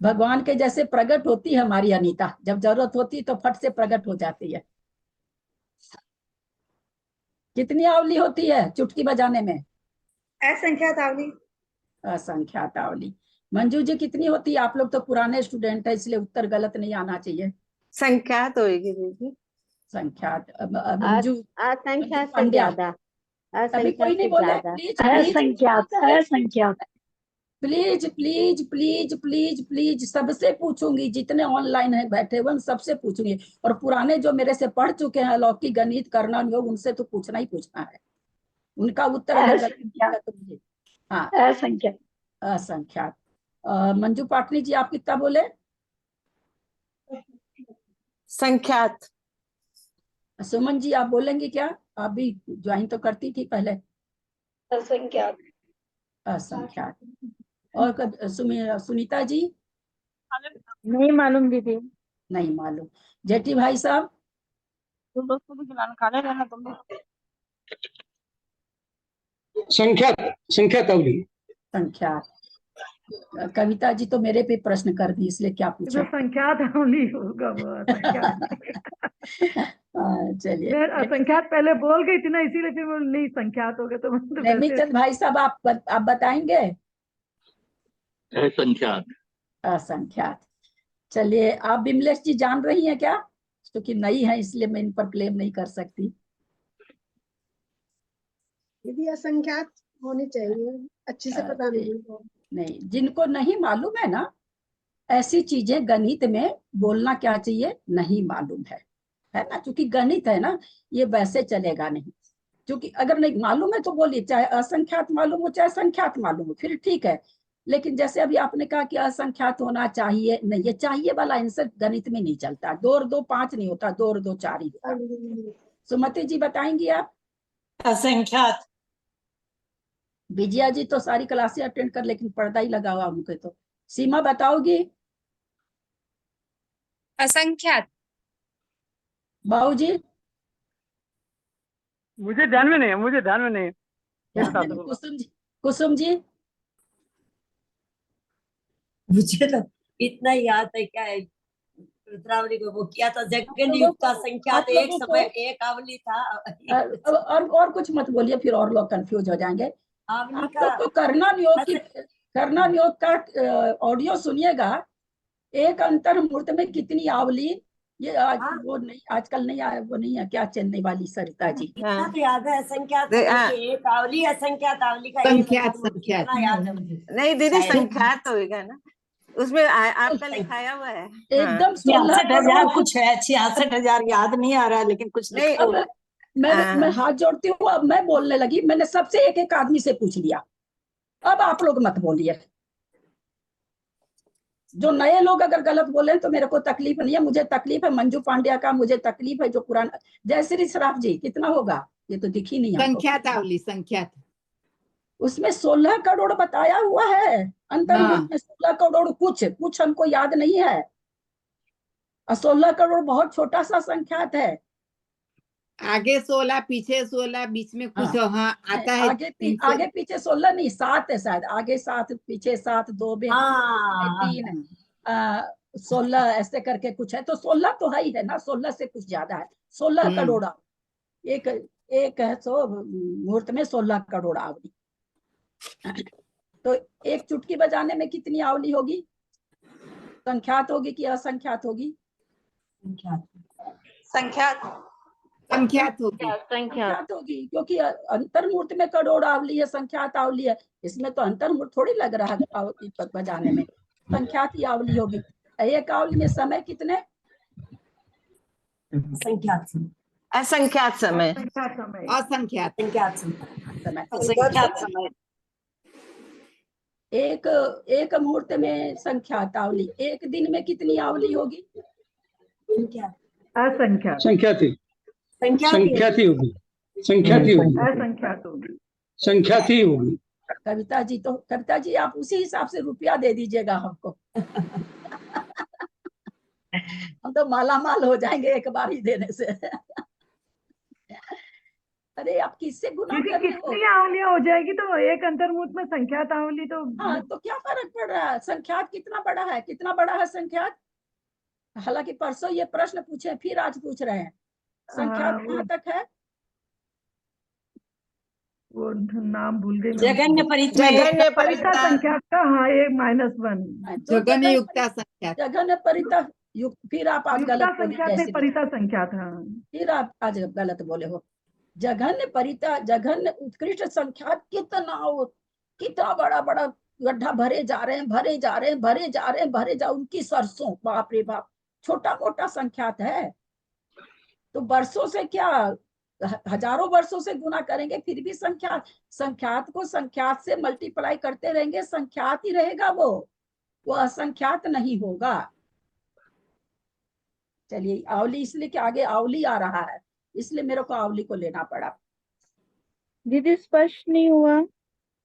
भगवान के जैसे प्रकट होती है हमारी अनीता, जब जरूरत होती तो फट से प्रकट हो जाती है। कितनी आवली होती है चुटकी बजाने में? असंख्यात आवली। असंख्यात आवली। मंजू जी कितनी होती है? आप लोग तो पुराने स्टूडेंट है, इसलिए उत्तर गलत नहीं आना चाहिए। संख्यात होगी दीदी। संख्यात। मंजू असंख्यात से पांड्या, ज्यादा, अभी कोई असंख्यात नहीं से बोले। ज्यादा। प्लीज प्लीज असंख्यात असंख्यात। Please please please please please सबसे पूछूंगी, जितने ऑनलाइन है बैठे हुए सबसे पूछूंगी, और पुराने जो मेरे से पढ़ चुके हैं अलौकिक गणित करना योग, उनसे तो पूछना ही पूछना है। उनका उत्तर अगर गलत होगा तो मुझे। हाँ असंख्यात। असंख्यात। मंजू पाटनी जी आप कितना बोले? संख्यात। सुमन जी आप बोलेंगे क्या? आप भी ज्वाइन तो करती थी पहले। असंख्यात। असंख्यात। और सुनीता जी? नहीं मालूम दीदी। नहीं मालूम। जेठी भाई साहब? तुम लोग को भी खिलाना, खाने रहना तुम भी। संख्यात आवली। संख्यात। कविता जी तो मेरे पे प्रश्न कर दी, इसलिए क्या पूछे? तो संख्यात आवली होगा वो, असंख्यात। चलिए मैं असंख्यात पहले बोल गई थी ना, इसीलिए फिर वो नहीं संख्यात हो गया, तो मैं तो वैसे। नेमीचंद भाई साहब आप बताएंगे? संख्यात। असंख्यात। चलिए आप बिमलेश जी जान रही हैं क्या? क्योंकि नई है इसलिए मैं इन पर ब्लेम नहीं कर सकती। यदि असंख्यात होने चाहिए, अच्छे से पता नहीं, जिनको नहीं मालूम है ना, ऐसी चीजें गणित में बोलना क्या चाहिए, नहीं मालूम है ना, क्योंकि गणित है ना, ये वैसे चलेगा नहीं। क्योंकि अगर नहीं मालूम है तो बोलिए, चाहे असंख्यात मालूम हो चाहे संख्यात मालूम हो, फिर ठीक है। लेकिन जैसे अभी आपने कहा कि असंख्यात होना चाहिए, नहीं, ये चाहिए वाला आंसर गणित में नहीं चलता। 2 और 2 5 नहीं होता, 2 और 2 4 ही होता। सुमति जी बताएंगी आप? असंख्यात। विजया जी तो सारी क्लासें अटेंड कर, लेकिन पर्दा ही लगा हुआ उनके तो। सीमा बताओगी? असंख्यात। बाबू जी? मुझे ध्यान में नहीं है, मुझे ध्यान में नहीं है। फिर ध्यान बता में नहीं। दूंगा। कुसुम जी मुझे तो इतना याद है, क्या है, रुद्रावली को वो किया था, जगन युक्ता संख्यात, आप एक लोगों समय को एक आवली था। और कुछ मत बोलिए, फिर और लोग कंफ्यूज हो जाएंगे। आवली आप का लोग को करना योग का ऑडियो सुनिएगा। एक अंतर मूर्त में कितनी आवली, ये आज हाँ। वो नहीं, आजकल नहीं आया, वो नहीं है क्या, चेन्नई वाली सरिता जी। इतना तो याद है, असंख्यात दे- समय हाँ। की एक आवली, असंख्यात आवली का एक संख्यात, अंतर, संख्यात। इतना याद है मुझे। नहीं दीदी, शायद। संख्यात होएगा ना, उसमें आपका लिखाया हुआ है। हाँ। एकदम 16 66,000 करोड़। कुछ है, 66,000 याद नहीं आ रहा है, लेकिन कुछ नहीं, लिखा अब हुआ है। मैं हाथ जोड़ती हूँ, अब मैं बोलने लगी, मैंने सबसे एक एक आदमी से पूछ लिया, अब आप लोग मत बोलिए। जो नए लोग अगर गलत बोले तो मेरे को तकलीफ नहीं है, मुझे तकलीफ है मंजू पांड्या का, मुझे तकलीफ है जो पुराना। जयश्री श्राफ जी कितना होगा, ये तो दिखी नहीं हमको। संख्यात आवली, संख्यात। उसमें 16 करोड़ बताया हुआ है, अंतर्मुख में 16 करोड़ कुछ हमको याद नहीं है, और 16 करोड़ बहुत छोटा सा संख्यात है। आगे 16, पीछे 16, बीच में कुछ हाँ आता है। आगे पीछे 16 नहीं, 7 है शायद, आगे 7 पीछे 7, 2 में हाँ 3, 16 ऐसे करके कुछ है, तो 16 तो है ही है ना, 16 से कुछ ज्यादा है। 16 करोड़ एक एक है, सो मुहूर्त में 16 करोड़ आवली। तो एक चुटकी बजाने में कितनी आवली होगी, संख्यात होगी कि असंख्यात होगी? संख्यात होगी। संख्यात होगी, क्योंकि अंतर्मूर्त में करोड़ आवली है, संख्यात आवली है, इसमें तो अंतर्मूर्त थोड़ी लग रहा है आवली बजाने में, संख्यात ही आवली होगी। एक आवली में समय कितने? असंख्यात समय, असंख्यात समय। असंख्यात समय। असंख्यात समय। एक मुहूर्त में संख्यात आवली, एक दिन में कितनी आवली होगी? असंख्यात। संख्याती संख्याती होगी, संख्याती होगी, असंख्यात होगी। संख्याती होगी। कविता जी आप उसी हिसाब से रुपया दे दीजिएगा हमको। हम तो माला माल हो जाएंगे एक बार ही देने से। अरे आप किससे गुना क्योंकि कर रहे हो? कितनी आवलियां हो जाएगी तो एक अंतर्मुख में संख्यात आवली तो हाँ, तो क्या फर्क पड़ रहा है, संख्यात कितना बड़ा है, कितना बड़ा है संख्यात? हालांकि परसों ये प्रश्न पूछे, फिर आज पूछ रहे हैं, संख्यात कहाँ तक है? वो नाम भूल गई मैं। जगन्य परिचय, जगन्य परिता परिता, संख्यात का, हाँ एक -1। जगन्य युक्ता संख्यात। जगन्य परिता युक्त, फिर आप आज युक्ता गलत बोले संख्यात नहीं, जैसे, परिता संख्यात। हाँ, फिर आप आज गलत बोले हो। जघन्य परिता, जघन्य उत्कृष्ट संख्यात, कितना बड़ा बड़ा गड्ढा भरे जा रहे हैं, भरे जा रहे हैं, भरे जा रहे हैं, भरे जा, उनकी सरसों, बाप रे बाप, छोटा मोटा संख्यात है। तो वर्षों से क्या, हजारों वर्षों से गुना करेंगे फिर भी संख्यात को संख्यात से मल्टीप्लाई करते रहेंगे, संख्यात ही रहेगा, वो असंख्यात नहीं होगा। चलिए, आवली इसलिए कि आगे आवली आ रहा है, इसलिए मेरे को आवली को लेना पड़ा। दीदी स्पष्ट नहीं हुआ,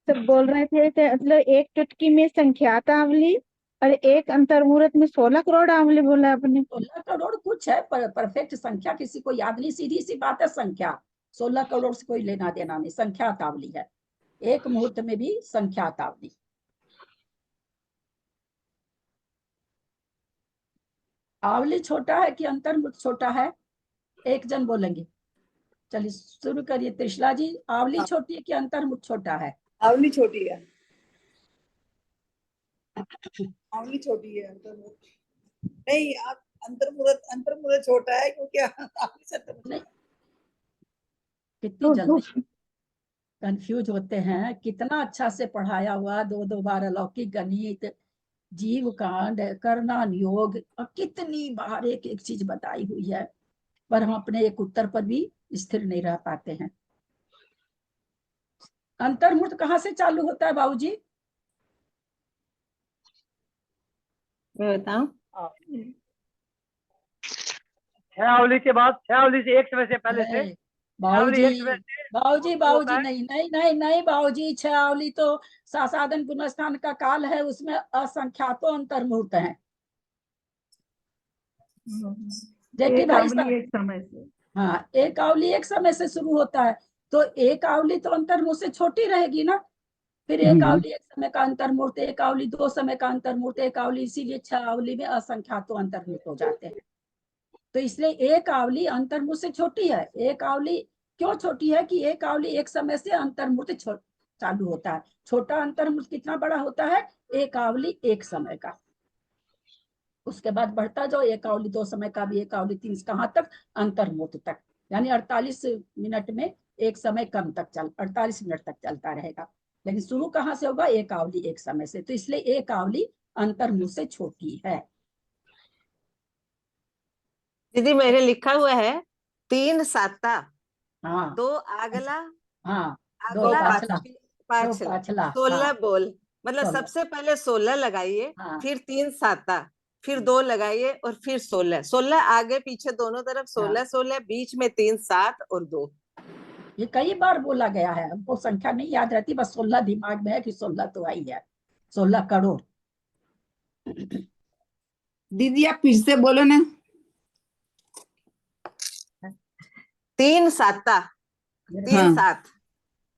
सब बोल रहे थे मतलब एक चुटकी में संख्यात आवली और एक अंतर्मुहूर्त में 16 करोड़ आवली बोला आपने। 16 करोड़ कुछ है, परफेक्ट संख्या किसी को याद नहीं, सीधी सी बात है, संख्या 16 करोड़ से कोई लेना देना नहीं, संख्यात आवली है, एक मुहूर्त में भी संख्यात आवली। आवली छोटा है कि अंतर्मुहूर्त छोटा है, एक जन बोलेंगे। चलिए शुरू करिए त्रिशला जी, आवली छोटी है कि अंतर्मुहूर्त छोटा है? आवली छोटी है, आवली छोटी है, नहीं आप अंतर्मुहूर्त छोटा है, क्योंकि आवली से नहीं, कितनी जल्दी कंफ्यूज होते हैं, कितना अच्छा से पढ़ाया हुआ, 2 बार अलौकिक गणित, जीव कांड, करना योग, और कितनी बार एक एक चीज बताई हुई है, पर हम अपने एक उत्तर पर भी स्थिर नहीं रह पाते हैं। अंतर्मुहूर्त कहाँ से चालू होता है बाबूजी? मैं बताऊं? 6 आवली के बाद, 6 आवली से एक समय से पहले से, बाबूजी नहीं बाबूजी, 6 आवली तो सासादन गुणस्थान का काल है, उसमें असंख्यातों अंतर्मुहूर्त हैं। जेठी एक भाई आवली साहब, एक समय से। हाँ, एक आवली एक समय से शुरू होता है, तो एक आवली तो अंतर्मुख से छोटी रहेगी ना। फिर एक आवली एक समय का अंतर्मूर्त, एक आवली 2 समय का अंतर्मूर्त, एक आवली, इसीलिए 6 आवली में असंख्यातों अंतर्मूर्त हो जाते हैं। तो इसलिए एक आवली अंतर्मूर्त से छोटी है। एक आवली क्यों छोटी है कि एक आवली एक समय से अंतर्मूर्त चालू होता है। छोटा अंतर्मूर्त कितना बड़ा होता है? एक आवली एक समय का। उसके बाद बढ़ता जाओ, एक आवली 2 समय का भी, एक आवली 3, कहाँ तक? अंतर्मूर्त तक, यानी 48 मिनट में एक समय कम तक 48 मिनट तक चलता रहेगा। लेकिन शुरू कहाँ से होगा? एक आवली एक समय से। तो इसलिए एक आवली अंतर्मूर्त से छोटी है। दीदी मेरे लिखा हुआ है 3 साता, हाँ 2 आगला, हाँ, 2 अगला पाछला, 2 पाछला, पाछला, 16 हाँ बोल। मतलब 16, सबसे पहले 16 लगाइए, हाँ फिर 3 साता, फिर 2 लगाइए और फिर 16। 16 आगे पीछे दोनों तरफ 16 16, बीच में 3 7 और 2। ये कई बार बोला गया है, हमको संख्या नहीं याद रहती, बस 16 दिमाग में है कि 16 तो आई है, 16 करोड़। दीदी आप फिर से बोलो ना। 3 साता, 3 हाँ 7,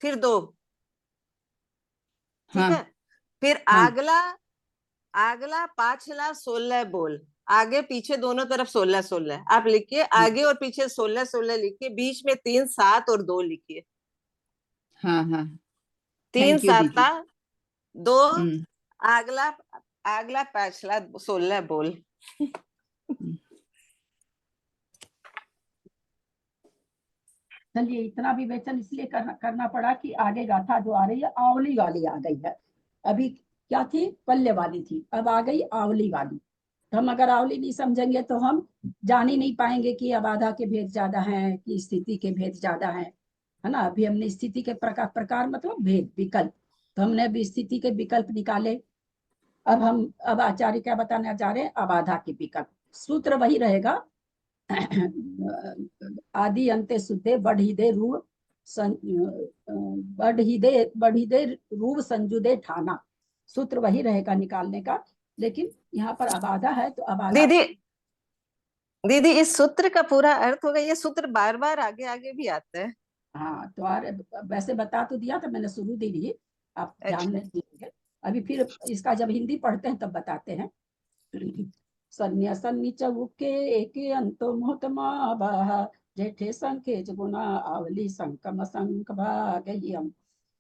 फिर 2, ठीक हाँ है। फिर हाँ आगला पाछला 16 बोल, आगे पीछे दोनों तरफ 16 16। आप लिखिए आगे और पीछे 16 16 लिखिए, बीच में 3 7 और 2 लिखिए। हाँ हाँ 3 थैंक यू दीदी। साता, 2 हम्म आगला आगला पाछला 16 बोल। चलिए, इतना विवेचन इसलिए करना पड़ा कि आगे गाथा जो आ रही है आवली वाली आ गई है। अभी क्या थी? पल्ले वाली थी, अब आ गई आवली वाली। तो हम अगर आवली नहीं समझेंगे तो हम जान ही नहीं पाएंगे कि अबाधा के भेद ज्यादा हैं कि स्थिति के भेद ज्यादा हैं, है ना। अभी हमने स्थिति के प्रकार मतलब भेद, विकल्प, तो हमने अभी स्थिति के विकल्प निकाले। अब आचार्य क्या बताना चाह रहे हैं? अबाधा के विकल्प। सूत्र वही रहेगा, आदि अंते शुद्धे बढ़िदे रूप बढ़िदे रूप संजुदे ठाना। सूत्र वही रहेगा निकालने का, लेकिन यहाँ पर अबाधा है तो अबाधा। दीदी इस सूत्र का पूरा अर्थ होगा, ये सूत्र बार बार आगे आगे भी आता है। हाँ, तो वैसे बता तो दिया था मैंने शुरू दी रही, आप ध्यान नहीं दीजिए। अभी फिर इसका जब हिंदी पढ़ते हैं तब बताते हैं। सन्य सन्नि चौके एके अंतो मोहतमा जेठे संखे गुना आवली संकम संक भागयम।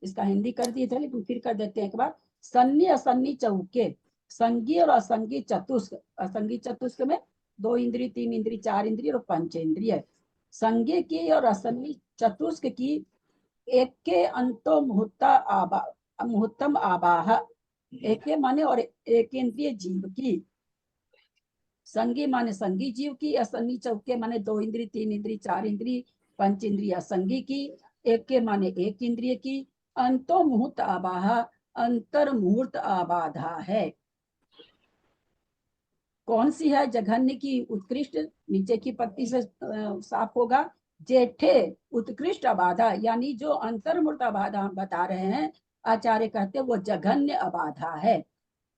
इसका हिंदी कर दिए थे, लेकिन फिर कर देते हैं एक बार। सन्नी असन्नी चौके, संगी और असंगी चतुष्क। असंगी चतुष्क में 2 इंद्रिय, 3 इंद्रिय, 4 इंद्रिय और 5 इंद्रिय। संज्ञ की और असन्नी चतुष्क की एक के अंतो मुहूर्तम आबाह, एक के माने और एक इंद्रिय जीव की। संगी माने संगी जीव की, असंगी चौके माने 2 इंद्रिय, 3 इंद्रिय, 4 इंद्रिय, 5 इंद्रिय असंगी की। एक के माने एक इंद्रिय की। अंतो मुहूर्त आबाह, अंतर मुहूर्त आबाधा है। कौन सी है? जघन्य की उत्कृष्ट, नीचे की पत्ती से साफ होगा। जेठे उत्कृष्ट अबाधा, यानी जो अंतर्मूर्त अबाधा हम बता रहे हैं, आचार्य कहते हैं वो जघन्य अबाधा है।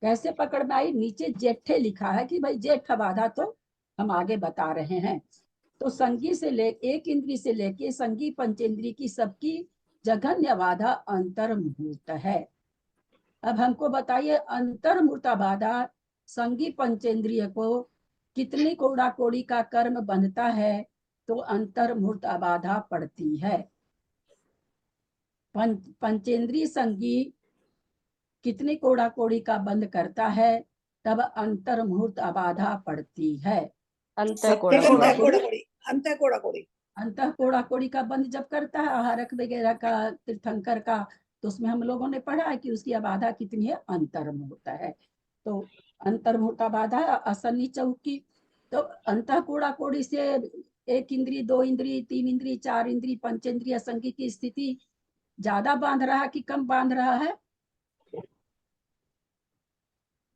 कैसे पकड़ में आई? नीचे जेठे लिखा है कि भाई जेठ अबाधा तो हम आगे बता रहे हैं। तो संगी से एक इंद्री से लेके संगी पंचेंद्री की सबकी जघन्य अबाधा अंतर्मुहूर्त है। अब हमको बताइए, अंतर्मूर्त बाधा संगी पंचेंद्रिय को कितनी कोड़ा कोड़ी का कर्म बंधता है? तो अंतर्मूर्त बाधा पड़ती है। पंचेंद्रिय संगी कितनी कोड़ा कोड़ी का बंद करता है? तब अंतर्मूर्त बाधा पड़ती है। अंतर कोड़ा कोड़ी का बंद जब करता है, आहारक वगैरह का, तीर्थंकर का, तो उसमें हम लोगों ने पढ़ा है कि उसकी अबाधा कितनी है? अंतर्मुहूर्त है। तो अंतर्मुहूर्त बाधा असन्नी चौकी। तो अंतः कोड़ा कोड़ी से 1 इंद्रिय, 2 इंद्रिय, 3 इंद्रिय, 4 इंद्रिय, पंचेंद्रिय असंगी की स्थिति ज्यादा बांध रहा है कि कम बांध रहा है?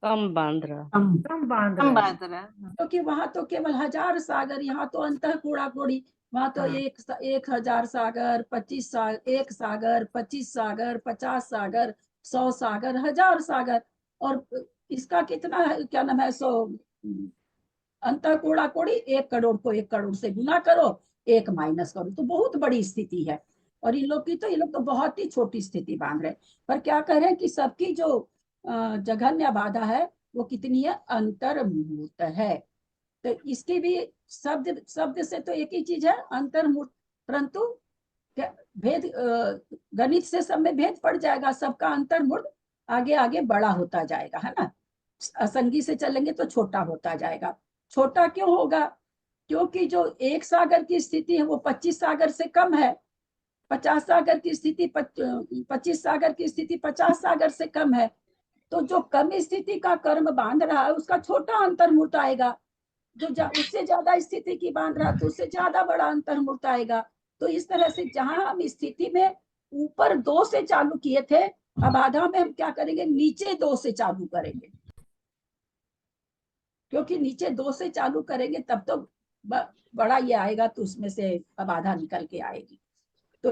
कम बांध रहा। कम बांध रहे। क्योंकि वहां तो केवल 1000 सागर, यहाँ तो अंतः कोड़ा कोड़ी। वहां तो 1000 सागर, 25 सागर, 1 सागर, 25 सागर, 50 सागर, 100 सागर, 1000 सागर। और इसका कितना है? क्या नाम है? 100 अंतः कोड़ा कोड़ी 1 करोड़ को 1 करोड़ से गुना करो 1 माइनस करूं, तो बहुत बड़ी स्थिति है। और ये लोग तो बहुत ही छोटी स्थिति बांध रहे हैं। पर क्या कह रहे हैं कि सबकी जो जघन्य बाधा है वो कितनी है, अंतर्मूर्त है। तो इसकी भी शब्द से तो एक ही चीज है, अंतर्मूर्त, परंतु भेद गणित से सब में भेद पड़ जाएगा, सबका अंतर्मूर्त आगे आगे बड़ा होता जाएगा, है ना। असंगी से चलेंगे तो छोटा होता जाएगा। छोटा क्यों होगा, क्योंकि जो 1 सागर की स्थिति है वो 25 सागर से कम है, 50 सागर की स्थिति 25 सागर की स्थिति 50 सागर से कम है। तो जो कम स्थिति का कर्म बांध रहा है उसका छोटा अंतर्मूर्त आएगा, जो उससे ज्यादा स्थिति की बांध रहा तो उससे ज्यादा बड़ा अंतर्मूर्त आएगा। तो इस तरह से जहां हम स्थिति में ऊपर 2 से चालू किए थे, अब आधा में हम क्या करेंगे, नीचे 2 से चालू करेंगे, क्योंकि नीचे 2 से चालू करेंगे तब तो बड़ा ये आएगा, तो उसमें से अब आधा निकल के आएगी। तो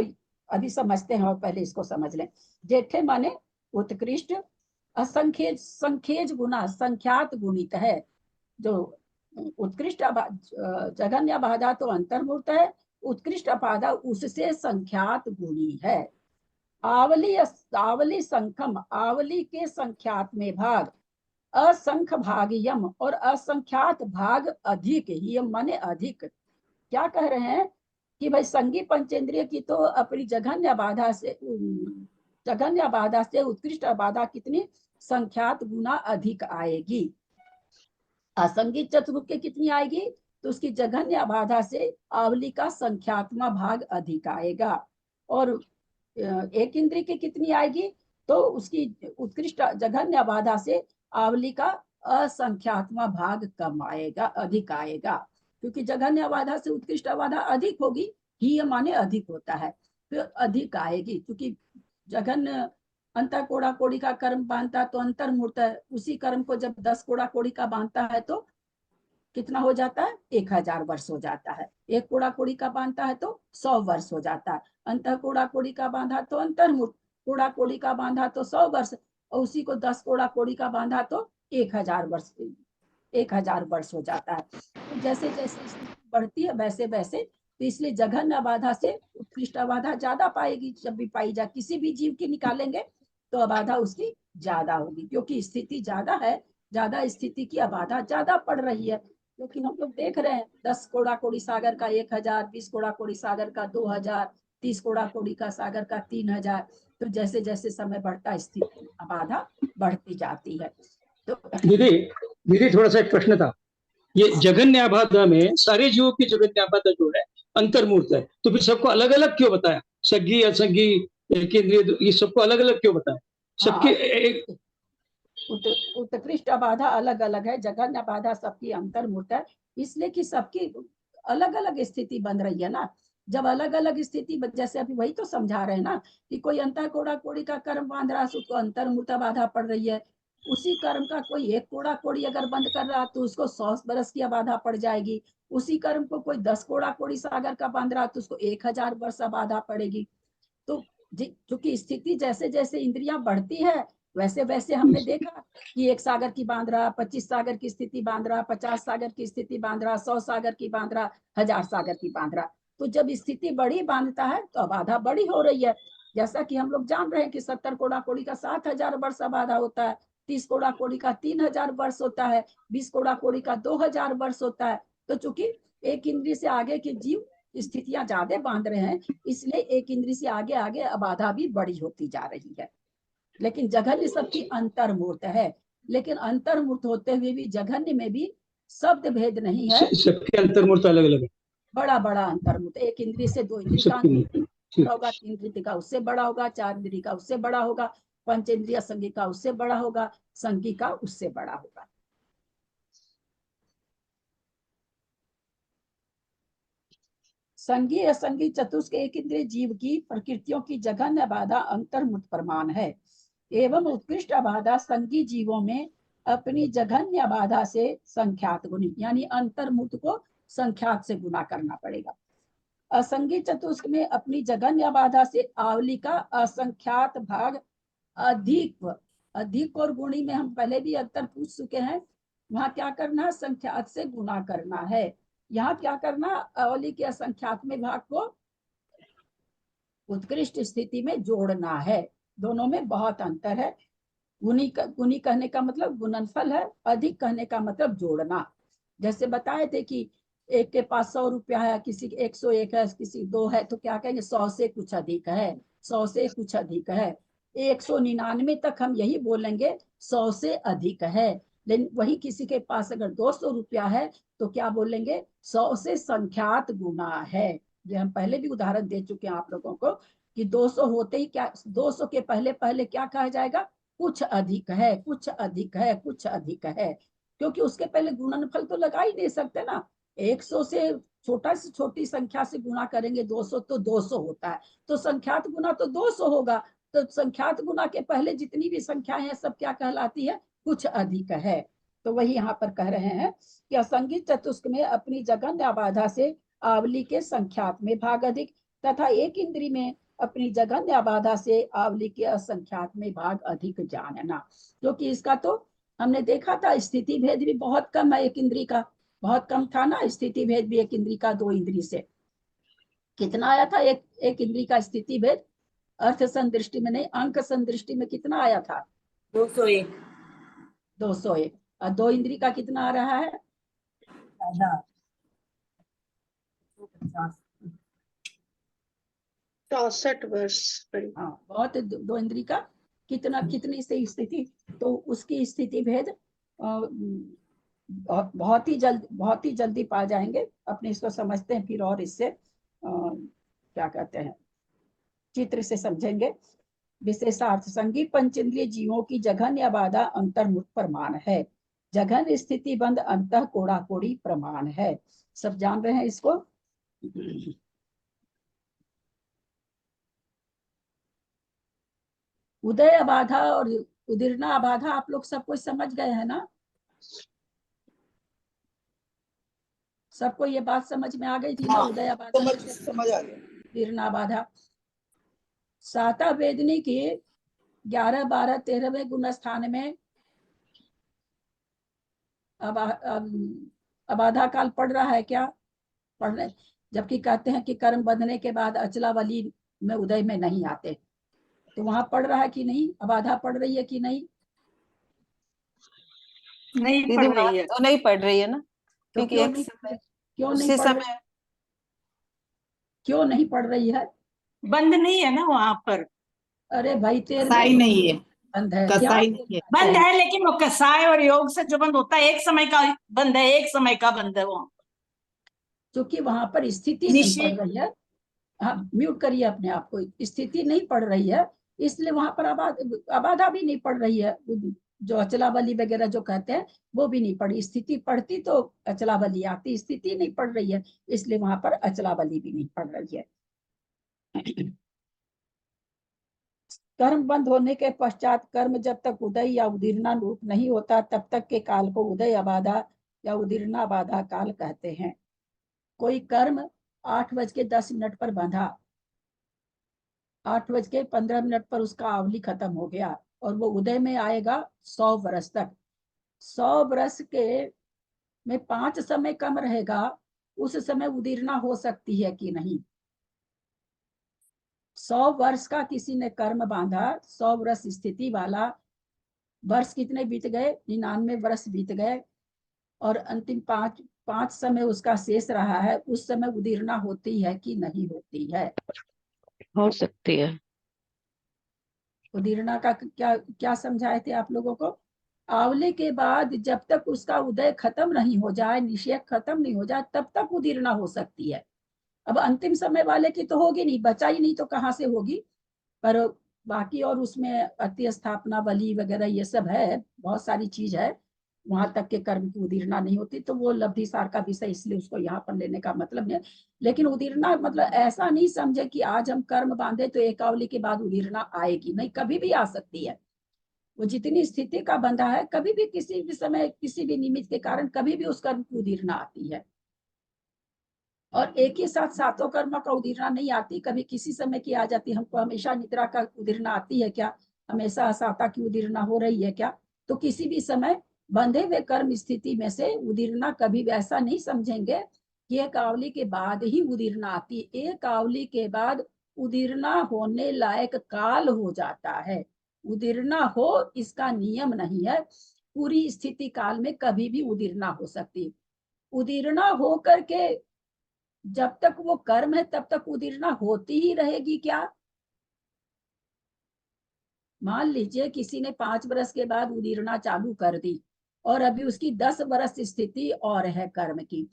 अभी समझते हैं, और पहले इसको समझ लें। जेठे माने उत्कृष्ट, असंख्य संख्यज गुना संख्यात गुणित है। जो उत्कृष्ट जघन्य बाधा तो अंतर्मूर्त है, उत्कृष्ट बाधा उससे संख्यात गुणी है। आवली संख्यम, आवली के संख्यात में भाग, असंख्य भाग यम, और असंख्यात भाग अधिक, यम माने अधिक। क्या कह रहे हैं कि भाई संगी पंचेंद्रिय की तो अपनी जघन्य बाधा से उत्कृष्ट बाधा कितनी, संख्यात गुना अधिक आएगी। असंगी चतुर्भुज के कितनी आएगी, तो उसकी जघन्य बाधा से आवली का संख्यात्मक भाग अधिक आएगा। और एक इंद्रिय की कितनी आएगी, तो उसकी उत्कृष्ट जघन्य बाधा से आवली का असंख्यात्मक भाग कम आएगा, अधिक आएगा। क्योंकि जघन्य बाधा से उत्कृष्ट बाधा अधिक होगी, ही माने अधिक होता है, तो अधिक आएगी। क्योंकि जघन्य अंतर कोड़ा कोड़ी का कर्म बांधता तो अंतर्मूर्त है, उसी कर्म को जब 10 कोड़ा कोड़ी का बांधता है तो कितना हो जाता है, 1000 वर्ष हो जाता है। 1 कोड़ा कोड़ी का बांधता है तो 100 वर्ष हो जाता है। अंतर कोड़ा कोड़ी का बांधा तो अंतर्मूर्त, कोड़ा कोड़ी का बांधा तो 100 वर्ष, और उसी को 10 कोड़ा कोड़ी का बांधा तो 1000 वर्ष हो जाता है। तो जैसे जैसे बढ़ती है वैसे वैसे, तो इसलिए जघन्य बाधा से उत्कृष्ट बाधा ज्यादा पाएगी। जब भी पाई जा, किसी भी जीव की निकालेंगे तो अबाधा उसकी ज्यादा होगी, क्योंकि स्थिति ज्यादा है, ज्यादा स्थिति की अबाधा ज्यादा पड़ रही है। क्योंकि हम लोग देख रहे हैं 10 कोड़ा कोड़ी सागर का 1000, 20 कोड़ा कोड़ी सागर का 2000, 30 कोड़ा कोड़ी का सागर का 3000। तो जैसे जैसे समय बढ़ता है स्थिति अबाधा बढ़ती जाती है। तो दीदी थोड़ा सा एक प्रश्न था, ये जघन्य बाधा में सारे जीवों की जघन्य बाधा जो है अंतर्मूर्त है, तो फिर सबको अलग अलग क्यों बताया, सगी असगी केंद्रीय, ये सबको अलग अलग क्यों बताया? सबकी एक उत्कृष्ट बाधा अलग अलग है, जघन्य बाधा सबकी अंतर्मूर्त है, इसलिए कि सबकी अलग अलग स्थिति बन रही है ना। जब अलग अलग स्थिति, जैसे अभी वही तो समझा रहे हैं ना, कि कोई अंतर कोड़ा कोड़ी का कर्म बांध रहा है, उसको अंतर्मूर्त बाधा पड़ रही है। उसी कर्म का कोई 1 कोड़ा कोड़ी अगर बंद कर रहा तो उसको 100 बरस की बाधा पड़ जाएगी। उसी कर्म को कोई 10 कोड़ा कोड़ी सागर का बांध रहा तो उसको 1000 वर्ष बाधा पड़ेगी। तो क्योंकि स्थिति जैसे जैसे इंद्रियां बढ़ती है वैसे वैसे हमने देखा कि 1 सागर की बांध रहा, 25 सागर की स्थिति बांध रहा, 50 सागर की स्थिति बांध रहा, 100 सागर की बांध रहा, 1000 सागर की बांध रहा। तो जब स्थिति बड़ी बांधता है तो बाधा बड़ी हो रही है। जैसा कि हम लोग जान रहे हैं कि 70 कोड़ा कोड़ी का 7000 वर्ष बाधा होता है, 30 कोड़ा कोड़ी का 3000 वर्ष होता है, 20 कोड़ा कोड़ी का 2000 वर्ष होता है। तो चूंकि एक इंद्रिय से आगे के जीव स्थितियां ज्यादा बांध रहे हैं, इसलिए एक इंद्रिय से आगे आगे बाधा भी बड़ी होती जा रही है। लेकिन जघन्य सबकी अंतर्मूर्त है, लेकिन अंतर्मूर्त होते हुए भी जघन्य में भी शब्द भेद नहीं है, सबके अंतर्मूर्त अलग अलग है, बड़ा बड़ा अंतर्मूर्त। एक इंद्रिय से 2 इंद्रिय का अंतर होगा, 3 इंद्रिय का उससे बड़ा होगा, 4 इंद्रिय का उससे बड़ा होगा, 5 इंद्रिय संगी का उससे बड़ा होगा, संगी का उससे बड़ा होगा। संगी असंगी चतुष्क एक इंद्रिय जीव की प्रकृतियों की जघन्य बाधा अंतर्मूर्त प्रमाण है, एवं उत्कृष्ट बाधा संगी जीवों में अपनी जघन्य बाधा से संख्यात गुणी, यानी अंतर्मूर्त को संख्यात से गुना करना पड़ेगा। असंगी चतुष्क में अपनी जघन्य बाधा से आवली का असंख्यात भाग अधिक और गुणी में हम पहले भी अंतर पूछ चुके हैं। वहां क्या करना है, संख्यात से गुना करना है। यहाँ क्या करना, अवली के असंख्यात्मक भाग को उत्कृष्ट स्थिति में जोड़ना है। दोनों में बहुत अंतर है। गुनी कहने का मतलब गुणनफल है, अधिक कहने का मतलब जोड़ना। जैसे बताए थे कि एक के पास 100 रुपया है, किसी के 101 है, किसी 2 है, तो क्या कहेंगे 100 से कुछ अधिक है, 100 से कुछ अधिक है। 199 तक हम यही बोलेंगे 100 से अधिक है। लेकिन वही किसी के पास अगर 200 रुपया है तो क्या बोलेंगे 100 से संख्यात गुना है। ये हम पहले भी उदाहरण दे चुके हैं आप लोगों को कि 200 होते ही क्या 200 के पहले पहले क्या कहा जाएगा, कुछ अधिक है, कुछ अधिक है, कुछ अधिक है, क्योंकि उसके पहले गुणनफल तो लगा ही नहीं सकते ना। 100 से छोटा से छोटी संख्या से गुणा करेंगे 200 तो 200 होता है, तो संख्यात गुना तो 200 होगा। तो संख्यात गुना के पहले जितनी भी संख्याएं हैं सब क्या कहलाती है, कुछ अधिक है। तो वही यहाँ पर कह रहे हैं कि असंगीत चतुष्क में अपनी जघन्य अबाधा से आवली के संख्यात में भाग अधिक तथा एक इंद्री में अपनी जघन्य अबाधा से आवली के असंख्यात में भाग अधिक जानना। जो कि इसका तो हमने देखा था स्थिति भेद भी बहुत कम है, एक इंद्री का बहुत कम था ना, स्थिति भेद भी एक इंद्री का 2 इंद्री से कितना आया था, एक इंद्री का स्थिति भेद अर्थ संदृष्टि में नहीं, अंक संदृष्टि में कितना आया था, 201। 201। और 2 इंद्री का कितना आ रहा है, 64 वर्ष। हाँ बहुत। 2 इंद्री का कितनी से स्थिति, तो उसकी स्थिति भेद बहुत ही जल्दी पा जाएंगे। अपने इसको समझते हैं फिर और इससे क्या कहते हैं चित्र से समझेंगे। विशेषार्थ संगीत पंचेंद्रिय जीवों की जघन्य बाधा अंतर्मुख प्रमाण है, जघन्य स्थिति बंद अंतः कोड़ा कोड़ी प्रमाण है। सब जान रहे हैं इसको। उदय अबाधा और उदीर्णा अबाधा आप लोग सब कुछ समझ गए हैं ना, सबको ये बात समझ में आ गई थी ना, उदय अबाधा समझ आ गया। उदीर्णा अबाधा। साता वेदनी की 11, 12, 13वें गुण स्थान में अबाधा काल पढ़ रहा है क्या, पढ़ रहे, जबकि कहते हैं कि कर्म बंधने के बाद अचलावली में उदय में नहीं आते, तो वहां पढ़ रहा है कि नहीं, अबाधा पढ़ रही है कि नहीं, नहीं पढ़ रही है, तो नहीं पढ़ रही है ना, तो क्योंकि क्यों एक नहीं समय क्यों उसी नहीं पढ़ समय रही, क्यों नहीं पढ़ रही है, बंद नहीं है ना वहां पर। अरे भाई कसाई नहीं है, बंद है, कसाई नहीं है। बंद है, लेकिन वो कसाय और योग से जो बंद होता है एक समय का बंद है, एक समय का बंद है वो, क्योंकि वहां पर स्थिति नहीं पढ़ रही है। हाँ म्यूट करिए अपने आप को, स्थिति नहीं पढ़ रही है इसलिए वहां पर अबाधा भी नहीं पढ़ रही है। जो अचलावली वगैरह जो कहते हैं वो भी नहीं पढ़ी, स्थिति पढ़ती तो अचलावली आती, स्थिति नहीं पढ़ रही है इसलिए वहां पर अचलावली भी नहीं पढ़ रही है। कर्म बंद होने के पश्चात कर्म जब तक उदय या उदीर्णा रूप नहीं होता तब तक के काल को उदय अबाधा या उदीर्णा बाधा काल कहते हैं। कोई कर्म 8:10 पर बंधा, 8:15 पर उसका आवली खत्म हो गया और वो उदय में आएगा 100 वर्ष तक। 100 वर्ष के में 5 समय कम रहेगा, उस समय उदीर्णा हो सकती है कि नहीं। 100 वर्ष का किसी ने कर्म बांधा, 100 वर्ष स्थिति वाला, वर्ष कितने बीत गए, 99 वर्ष बीत गए और अंतिम 5 समय उसका शेष रहा है, उस समय उदीर्णा होती है कि नहीं होती है, हो सकती है। उदीर्णा का क्या समझाए थे आप लोगों को, आवले के बाद जब तक उसका उदय खत्म नहीं हो जाए, निषेक खत्म नहीं हो जाए, तब तक उदीर्णा हो सकती है। अब अंतिम समय वाले की तो होगी नहीं, बचा ही नहीं तो कहाँ से होगी, पर बाकी और उसमें अति स्थापना बलि वगैरह ये सब है, बहुत सारी चीज है, वहां तक के कर्म की उदीर्णा नहीं होती, तो वो लब्धि सार का विषय इसलिए उसको यहाँ पर लेने का मतलब नहीं है। लेकिन उदीर्णा मतलब ऐसा नहीं समझे कि आज हम कर्म बांधे तो एकावली के बाद उदीर्णा आएगी, नहीं, कभी भी आ सकती है। वो जितनी स्थिति का बंधा है, कभी भी किसी भी समय किसी भी निमित्त के कारण कभी भी उस कर्म की उदीर्णा आती है। और एक ही साथ सातों कर्म का उदीर्णा नहीं आती, कभी किसी समय की आ जाती। हमको हमेशा निद्रा का उदीर्णा आती है क्या, हमेशा साता की उदीर्णा हो रही है क्या, तो किसी भी समय बंधे हुए कर्म स्थिति में से उदीर्णा कभी भी ऐसा नहीं समझेंगे कि एक आवली के बाद ही उदीरना आती है। एक आवली के बाद उदीरना होने लायक काल हो जाता है। उदीरना हो इसका नियम नहीं है, पूरी स्थिति काल में कभी भी उदीरना हो सकती। उदीरना हो करके जब तक वो कर्म है तब तक उदीरना होती ही रहेगी क्या? मान लीजिए किसी ने 5 बरस के बाद उदीरना चालू कर दी और अभी उसकी 10 बरस स्थिति और है कर्म की,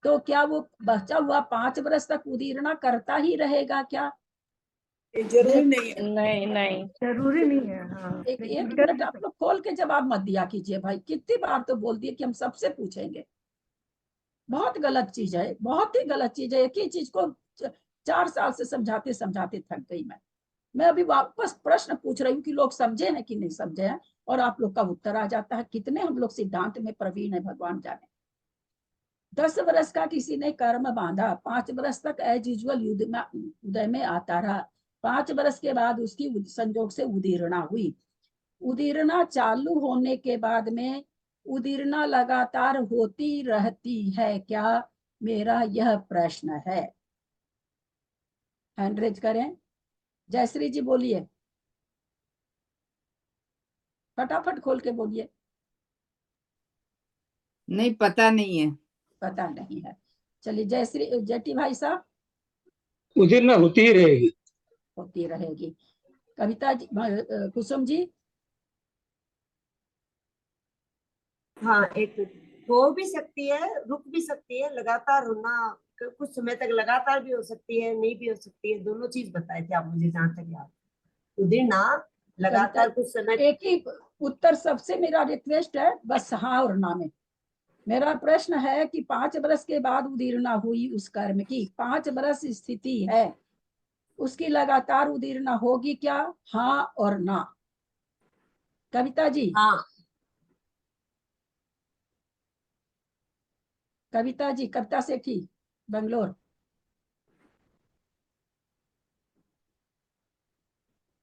तो क्या वो बचा हुआ 5 बरस तक उदीरना करता ही रहेगा क्या? जरूरी नहीं है। नहीं नहीं जरूरी नहीं है। हाँ एक लेकिन एक कर मिनट आप लोग खोल के जवाब मत दिया कीजिए भाई, कितनी बार तो बोल दिए कि हम सबसे पूछेंगे। बहुत गलत चीज है, बहुत ही गलत चीज है। एक ही चीज को 4 साल से समझाते समझाते थक गई मैं अभी वापस प्रश्न पूछ रही हूँ कि लोग समझे हैं कि नहीं समझे हैं, और आप लोग का उत्तर आ जाता है। कितने हम लोग सिद्धांत में प्रवीण है भगवान जाने। 10 बरस का किसी ने कर्म बांधा, 5 बरस तक एज यूजुअल उदय में आता रहा। 5 बरस के बाद उसकी संजोग से उदीरना हुई। उदीरना चालू होने के बाद में उदीरना लगातार होती रहती है क्या? मेरा यह प्रश्न है। हैंड रेज करें। जयश्री जी बोलिए, फटाफट खोल के बोलिए। नहीं पता नहीं है। पता नहीं है। चलिए जयश्री, जेटी भाई साहब। उदीरना होती ही रहेगी। होती रहेगी। कविता जी, कुसुम जी। हाँ, एक हो भी सकती है, रुक भी सकती है, लगातार होना कुछ समय तक लगातार भी हो सकती है, नहीं भी हो सकती है। दोनों चीज बताए थे आप मुझे, जहाँ तक याद। उदीरना लगातार कुछ समय। एक ही उत्तर सबसे मेरा रिक्वेस्ट है, बस हाँ और ना में। मेरा प्रश्न है कि 5 बरस के बाद उदीरना हुई उस कर्म की, 5 बरस स्थिति है, उसकी लगातार उदीरना होगी क्या? हाँ और ना। कविता जी। हाँ। कविता जी, कविता सेठी, बेंगलोर।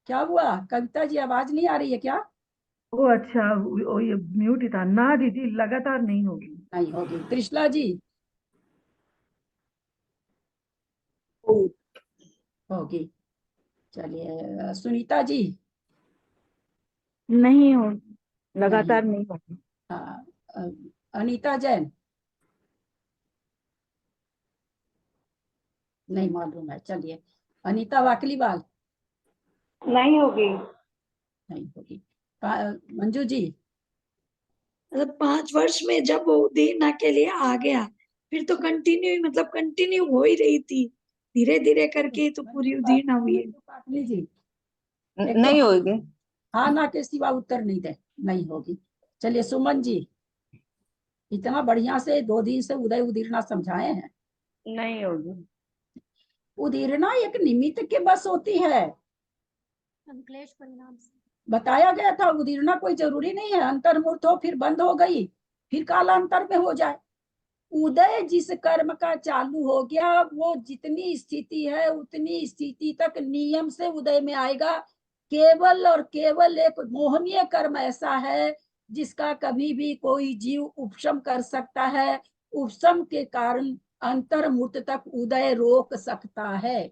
क्या हुआ कविता जी, आवाज नहीं आ रही है क्या? ओ अच्छा, वो ये म्यूट ही था ना दीदी, लगातार नहीं होगी। नहीं होगी। त्रिशला जी। होगी। चलिए सुनीता जी। नहीं हो, लगातार नहीं होगी। हाँ, अनीता जैन। नहीं मालूम है। चलिए अनीता वाकलीवाल। नहीं होगी। नहीं होगी। मंजू जी। मतलब 5 वर्ष में जब वो उदीरना के लिए आ गया, फिर तो कंटिन्यू, मतलब कंटिन्यू हो ही रही थी, धीरे धीरे करके तो पूरी उदीरना हुई है। पाटली जी। नहीं होगी। हाँ ना के सिवा उत्तर नहीं दे। नहीं होगी। चलिए सुमन जी। इतना बढ़िया से 2 दिन से उदय उदीरना समझाए हैं। नहीं होगी। उदीरना एक निमित्त के बस होती है। संक्लेश परिणाम से बताया गया था उदीरना कोई जरूरी नहीं है अंतर्मूर्त हो फिर बंद हो गई फिर कालांतर में हो जाए। उदय जिस कर्म का चालू हो गया, वो जितनी स्थिति है उतनी स्थिति तक नियम से उदय में आएगा। केवल और केवल एक मोहनीय कर्म ऐसा है जिसका कभी भी कोई जीव उपशम कर सकता है। उपशम के कारण अंतर्मूर्त तक उदय रोक सकता है।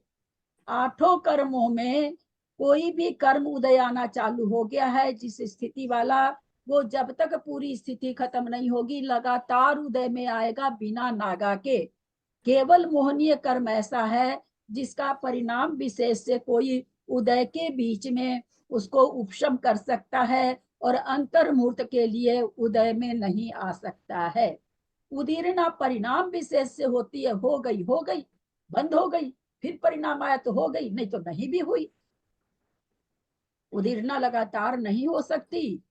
8 कर्मों में कोई भी कर्म उदय आना चालू हो गया है जिस स्थिति वाला, वो जब तक पूरी स्थिति खत्म नहीं होगी लगातार उदय में आएगा बिना नागा के। केवल मोहनीय कर्म ऐसा है जिसका परिणाम विशेष से कोई उदय के बीच में उसको उपशम कर सकता है और अंतर्मूर्त के लिए उदय में नहीं आ सकता है। उदीरना परिणाम विशेष से होती है, हो गई बंद हो गई, फिर परिणाम आया तो हो गई, नहीं तो नहीं भी हुई। उदीरना लगातार नहीं हो सकती।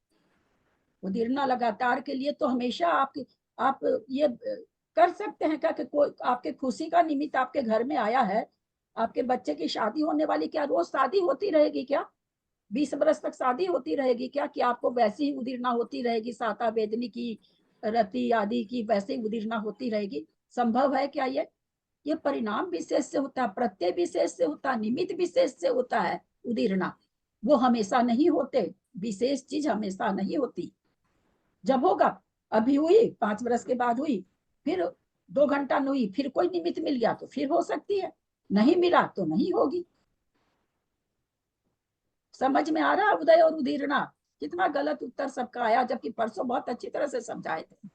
उदीरना लगातार के लिए तो हमेशा आप ये कर सकते हैं क्या कि कोई आपके खुशी का निमित्त आपके घर में आया है, आपके बच्चे की शादी होने वाली, क्या रोज शादी होती रहेगी क्या? 20 बरस तक शादी होती रहेगी क्या कि आपको वैसी ही उदीरना होती रहेगी? साता वेदनी की, रति आदि की वैसे ही उदीरना होती रहेगी? संभव है क्या? ये परिणाम विशेष से होता है, प्रत्यय विशेष से होता है, निमित्त विशेष से होता है उदीरना। वो हमेशा नहीं होते, विशेष चीज हमेशा नहीं होती। जब होगा, अभी हुई 5 बरस के बाद हुई, फिर 2 घंटा नहीं, फिर कोई निमित्त मिल गया तो फिर हो सकती है, नहीं मिला तो नहीं होगी। समझ में आ रहा उदय और उदीर्णा? कितना गलत उत्तर सबका आया, जबकि परसों बहुत अच्छी तरह से समझाए थे।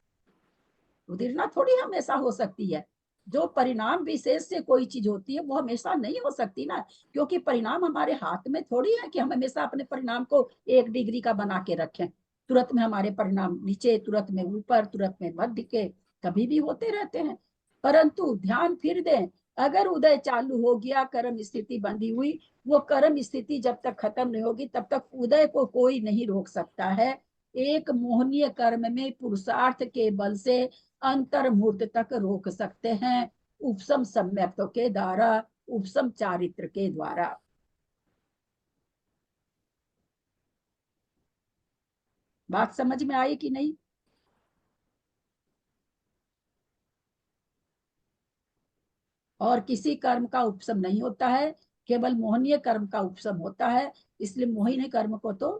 उदीर्णा थोड़ी हमेशा हो सकती है। जो परिणाम विशेष से कोई चीज होती है वो हमेशा नहीं हो सकती ना, क्योंकि परिणाम हमारे हाथ में थोड़ी है कि हम हमेशा अपने परिणाम को 1 डिग्री का बना के रखें। तुरंत में हमारे परिणाम नीचे, तुरंत में ऊपर, तुरंत में मध्य के, कभी भी होते रहते हैं। परंतु ध्यान फिर दें, अगर उदय चालू हो गया, कर्म स्थिति बंधी हुई, वो कर्म स्थिति जब तक खत्म नहीं होगी तब तक उदय को कोई नहीं रोक सकता है। एक मोहनीय कर्म में पुरुषार्थ के बल से अंतर्मुहूर्त तक रोक सकते हैं, उपसम सम्यक्तों के द्वारा, उपसम चारित्र के द्वारा। बात समझ में आई कि नहीं? और किसी कर्म का उपसम नहीं होता है, केवल मोहनीय कर्म का उपसम होता है। इसलिए मोहिनी कर्म को तो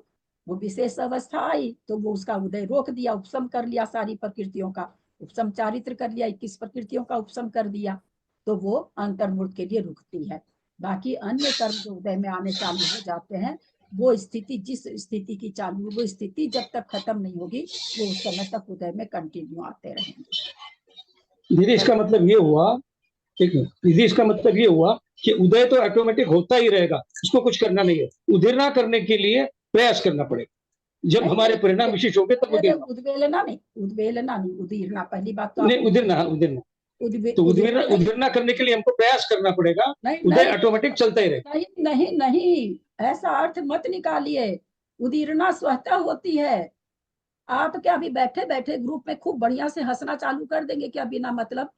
वो विशेष अवस्था आई तो वो उसका उदय रोक दिया, उपसम कर लिया, सारी प्रकृतियों का उपसम चारित्र कर लिया, 21 प्रकृतियों का उपसम कर दिया, तो वो अंतर्मुहूर्त के लिए रुकती है। बाकी अन्य कर्म जो उदय में आने चालू हो जाते हैं, वो स्थिति, जिस स्थिति की चालू, वो स्थिति जब तक खत्म नहीं होगी वो उस समय तक उदय में कंटिन्यू आते रहेंगे। दीदी इसका मतलब ये हुआ, ठीक है दीदी, इसका मतलब ये हुआ कि उदय तो ऑटोमेटिक होता ही रहेगा, उसको कुछ करना नहीं है। उदीर्णा करने के लिए प्रयास करना पड़ेगा, जब हमारे परिणाम विशेष होंगे तब उदीर्णा। उद्वेलना नहीं, उद्वेलना नहीं, उदीर्णा। पहली बात तो नहीं, उदीर्णा, उदीर्णा। तो उदीर्णा करने के लिए हमको प्रयास करना पड़ेगा, उदय ऑटोमेटिक चलता ही रहेगा। नहीं नहीं नहीं, ऐसा अर्थ मत निकालिए। उदीर्णा स्वतः होती है। आप क्या अभी बैठे बैठे ग्रुप में खूब बढ़िया से हंसना चालू कर देंगे क्या बिना मतलब,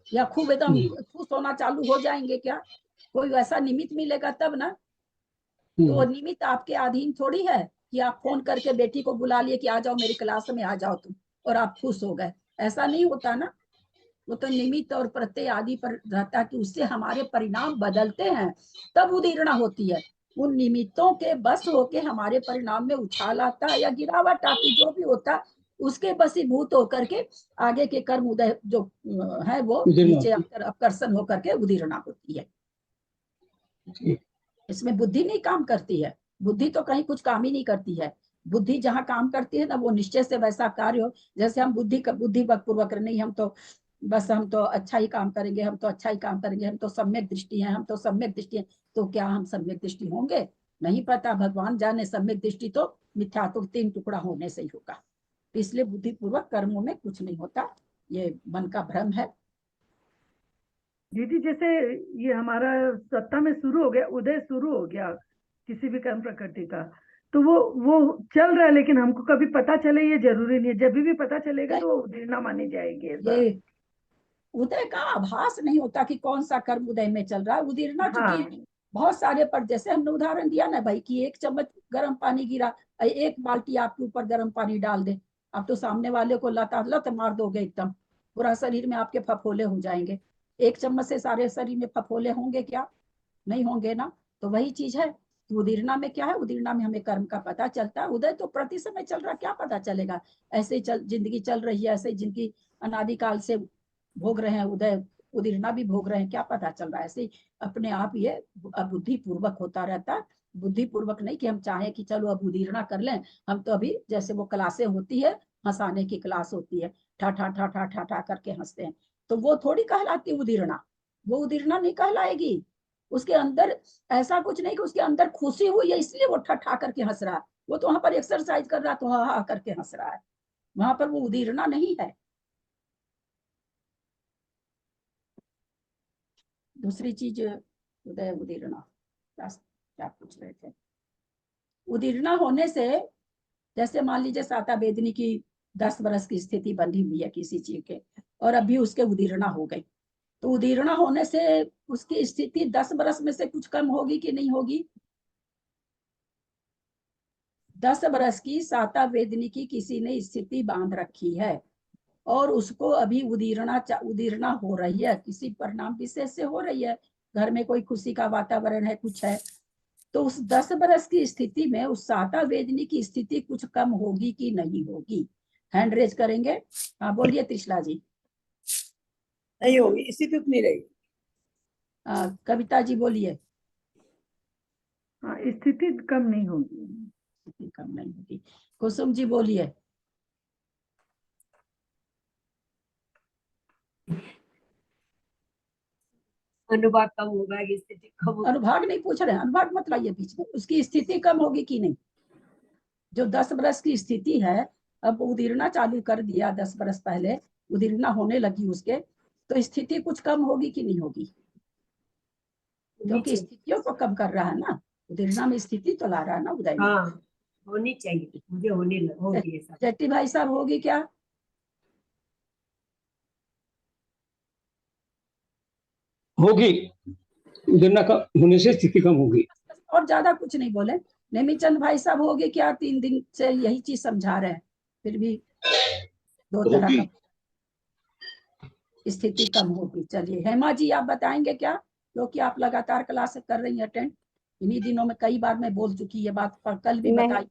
या खूब एकदम खुश होना चालू हो जाएंगे क्या? कोई वैसा निमित्त मिलेगा तब ना। तो निमित्त आपके अधीन थोड़ी है कि आप फोन करके बेटी को बुला लिए कि आ जाओ मेरी क्लास में, आ जाओ तुम, और आप खुश हो गए। ऐसा नहीं होता ना। वो तो निमित्त और प्रत्यय आदि पर रहता है कि उससे हमारे परिणाम बदलते हैं, तब उदीर्णा होती है। उन निमित्तों के बस होके हमारे परिणाम में उछाल आता है या गिरावट आती, जो भी होता है उसके बसीभूत होकर के आगे के कर्म उदय जो है वो नीचे आकर्षण होकर के उदीर्णा होती है। इसमें बुद्धि नहीं काम करती है। बुद्धि तो कहीं कुछ काम ही नहीं करती है। बुद्धि जहाँ काम करती है ना, वो निश्चय से वैसा कार्य हो, जैसे हम बुद्धि पूर्वक नहीं, हम तो बस हम तो अच्छा ही काम करेंगे, हम तो अच्छा ही काम करेंगे, हम तो सम्यक दृष्टि है, हम तो सम्यक दृष्टि है। तो क्या हम सम्यक दृष्टि होंगे? नहीं पता, भगवान जाने। सम्यक दृष्टि तो मिथ्या, तो 3 टुकड़ा होने से ही होगा। इसलिए बुद्धिपूर्वक कर्मों में कुछ नहीं होता, ये मन का भ्रम है। दीदी जैसे ये हमारा सत्ता में शुरू हो गया, उदय शुरू हो गया किसी भी कर्म प्रकृति का, तो वो चल रहा है, लेकिन हमको कभी पता चले ये जरूरी नहीं है। जब भी पता चलेगा तो वो उदीर्णा मानी जाएगी। ये उदय का आभास नहीं होता कि कौन सा कर्म उदय में चल रहा है। उदीर्णा चूंकि बहुत सारे पर, जैसे हमने उदाहरण दिया ना भाई कि 1 चम्मच गर्म पानी गिरा, 1 बाल्टी आपके ऊपर गर्म पानी डाल दे, आप तो सामने वाले को लत मार दोगे, एकदम पूरा शरीर में आपके फफोले हो जाएंगे। 1 चम्मच से सारे शरीर में फफोले होंगे क्या? नहीं होंगे ना। तो वही चीज है। उदीर्णा में क्या है? उदीर्णा में हमें कर्म का पता चलता है। उदय तो प्रति समय चल रहा, क्या पता चलेगा? ऐसे ही जिंदगी चल रही है, ऐसे जिनकी अनादिकाल से भोग रहे हैं उदय, उदीर्णा भी भोग रहे हैं, क्या पता चल रहा है? ऐसे अपने आप ये बुद्धि पूर्वक होता रहता है। बुद्धि पूर्वक नहीं कि हम चाहें कि चलो अब उदीर्णा कर लें। हम तो अभी जैसे वो क्लासें होती है, हंसाने की क्लास होती है, ठा ठा ठा ठा ठा ठा करके हंसते हैं, तो वो थोड़ी कहलाती उदीर्णा। वो उदीर्णा नहीं कहलाएगी। उसके अंदर ऐसा कुछ नहीं कि उसके अंदर खुशी हुई है इसलिए वो ठा ठा करके हंस रहा है। वो तो वहां पर एक्सरसाइज कर रहा है तो हा हा करके हंस रहा है। वहां पर वो उदीर्णा नहीं है। दूसरी चीज उदय उदीर्णा, क्या पूछ रहे थे? उदीर्णा होने से, जैसे मान लीजिए साता वेदनी की 10 बरस की स्थिति बंधी हुई है किसी चीज के, और अभी उसके उदीर्णा हो गई, तो उदीर्णा होने से उसकी स्थिति 10 बरस में से कुछ कम होगी कि नहीं होगी? 10 बरस की साता वेदनी की किसी ने स्थिति बांध रखी है और उसको अभी उदीर्णा हो रही है, किसी परिणाम विशेष से हो रही है, घर में कोई खुशी का वातावरण है, कुछ है, तो उस 10 बरस की स्थिति में उस साता वेदनी की स्थिति कुछ कम होगी कि नहीं होगी? हैंड रेज करेंगे। हाँ बोलिए त्रिशला जी। नहीं होगी, स्थिति उतनी रहेगी। कविता जी बोलिए। हाँ, स्थिति कम नहीं होगी। स्थिति कम नहीं होगी। कुसुम जी बोलिए। अनुभाग कम होगा कि स्थिति कम होगी? अनुभाग नहीं पूछ रहे हैं, अनुभाग मत लाइए बीच में। उसकी स्थिति कम होगी कि नहीं? जो 10 बरस की स्थिति है, अब उदीरना चालू कर दिया 10 बरस पहले, उदीरना होने लगी उसके, तो स्थिति कुछ कम होगी कि नहीं होगी? क्योंकि स्थितियों को कम कर रहा है ना, उदीरना में स्थिति तो ला रहा है ना उदय में। हाँ, होनी चाहिए, मुझे होगी ऐसा। जट्टी भाई साहब होगी क्या? होगी, उदीरना कम होने से स्थिति कम होगी। और ज्यादा कुछ नहीं बोले। नेमीचंद भाई साहब होगी क्या? 3 दिन से यही चीज समझा रहे हैं, फिर भी दो तरह का स्थिति कम होगी। चलिए हेमा जी आप बताएंगे क्या, क्योंकि आप लगातार क्लास कर रही हैं अटेंड। इन्हीं दिनों में कई बार मैं बोल चुकी ये बात, पर कल भी बताई।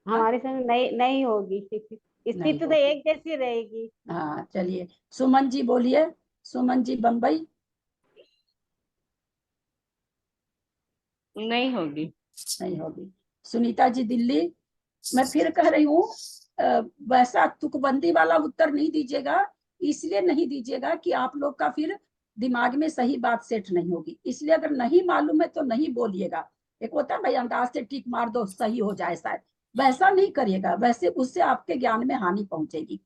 हमारे संग नहीं होगी, स्थिति तो एक जैसी रहेगी। हाँ चलिए, सुमन जी बोलिए। सुमन जी बम्बई। नहीं होगी। नहीं होगी। सुनीता जी दिल्ली। मैं फिर कह रही हूँ, वैसा तुकबंदी वाला उत्तर नहीं दीजिएगा। इसलिए नहीं दीजिएगा कि आप लोग का फिर दिमाग में सही बात सेट नहीं होगी, इसलिए अगर नहीं मालूम है तो नहीं बोलिएगा। एक होता है भाई अंदाज से टिक मार दो सही हो जाए शायद, वैसा नहीं करिएगा, वैसे उससे आपके ज्ञान में हानि पहुंचेगी।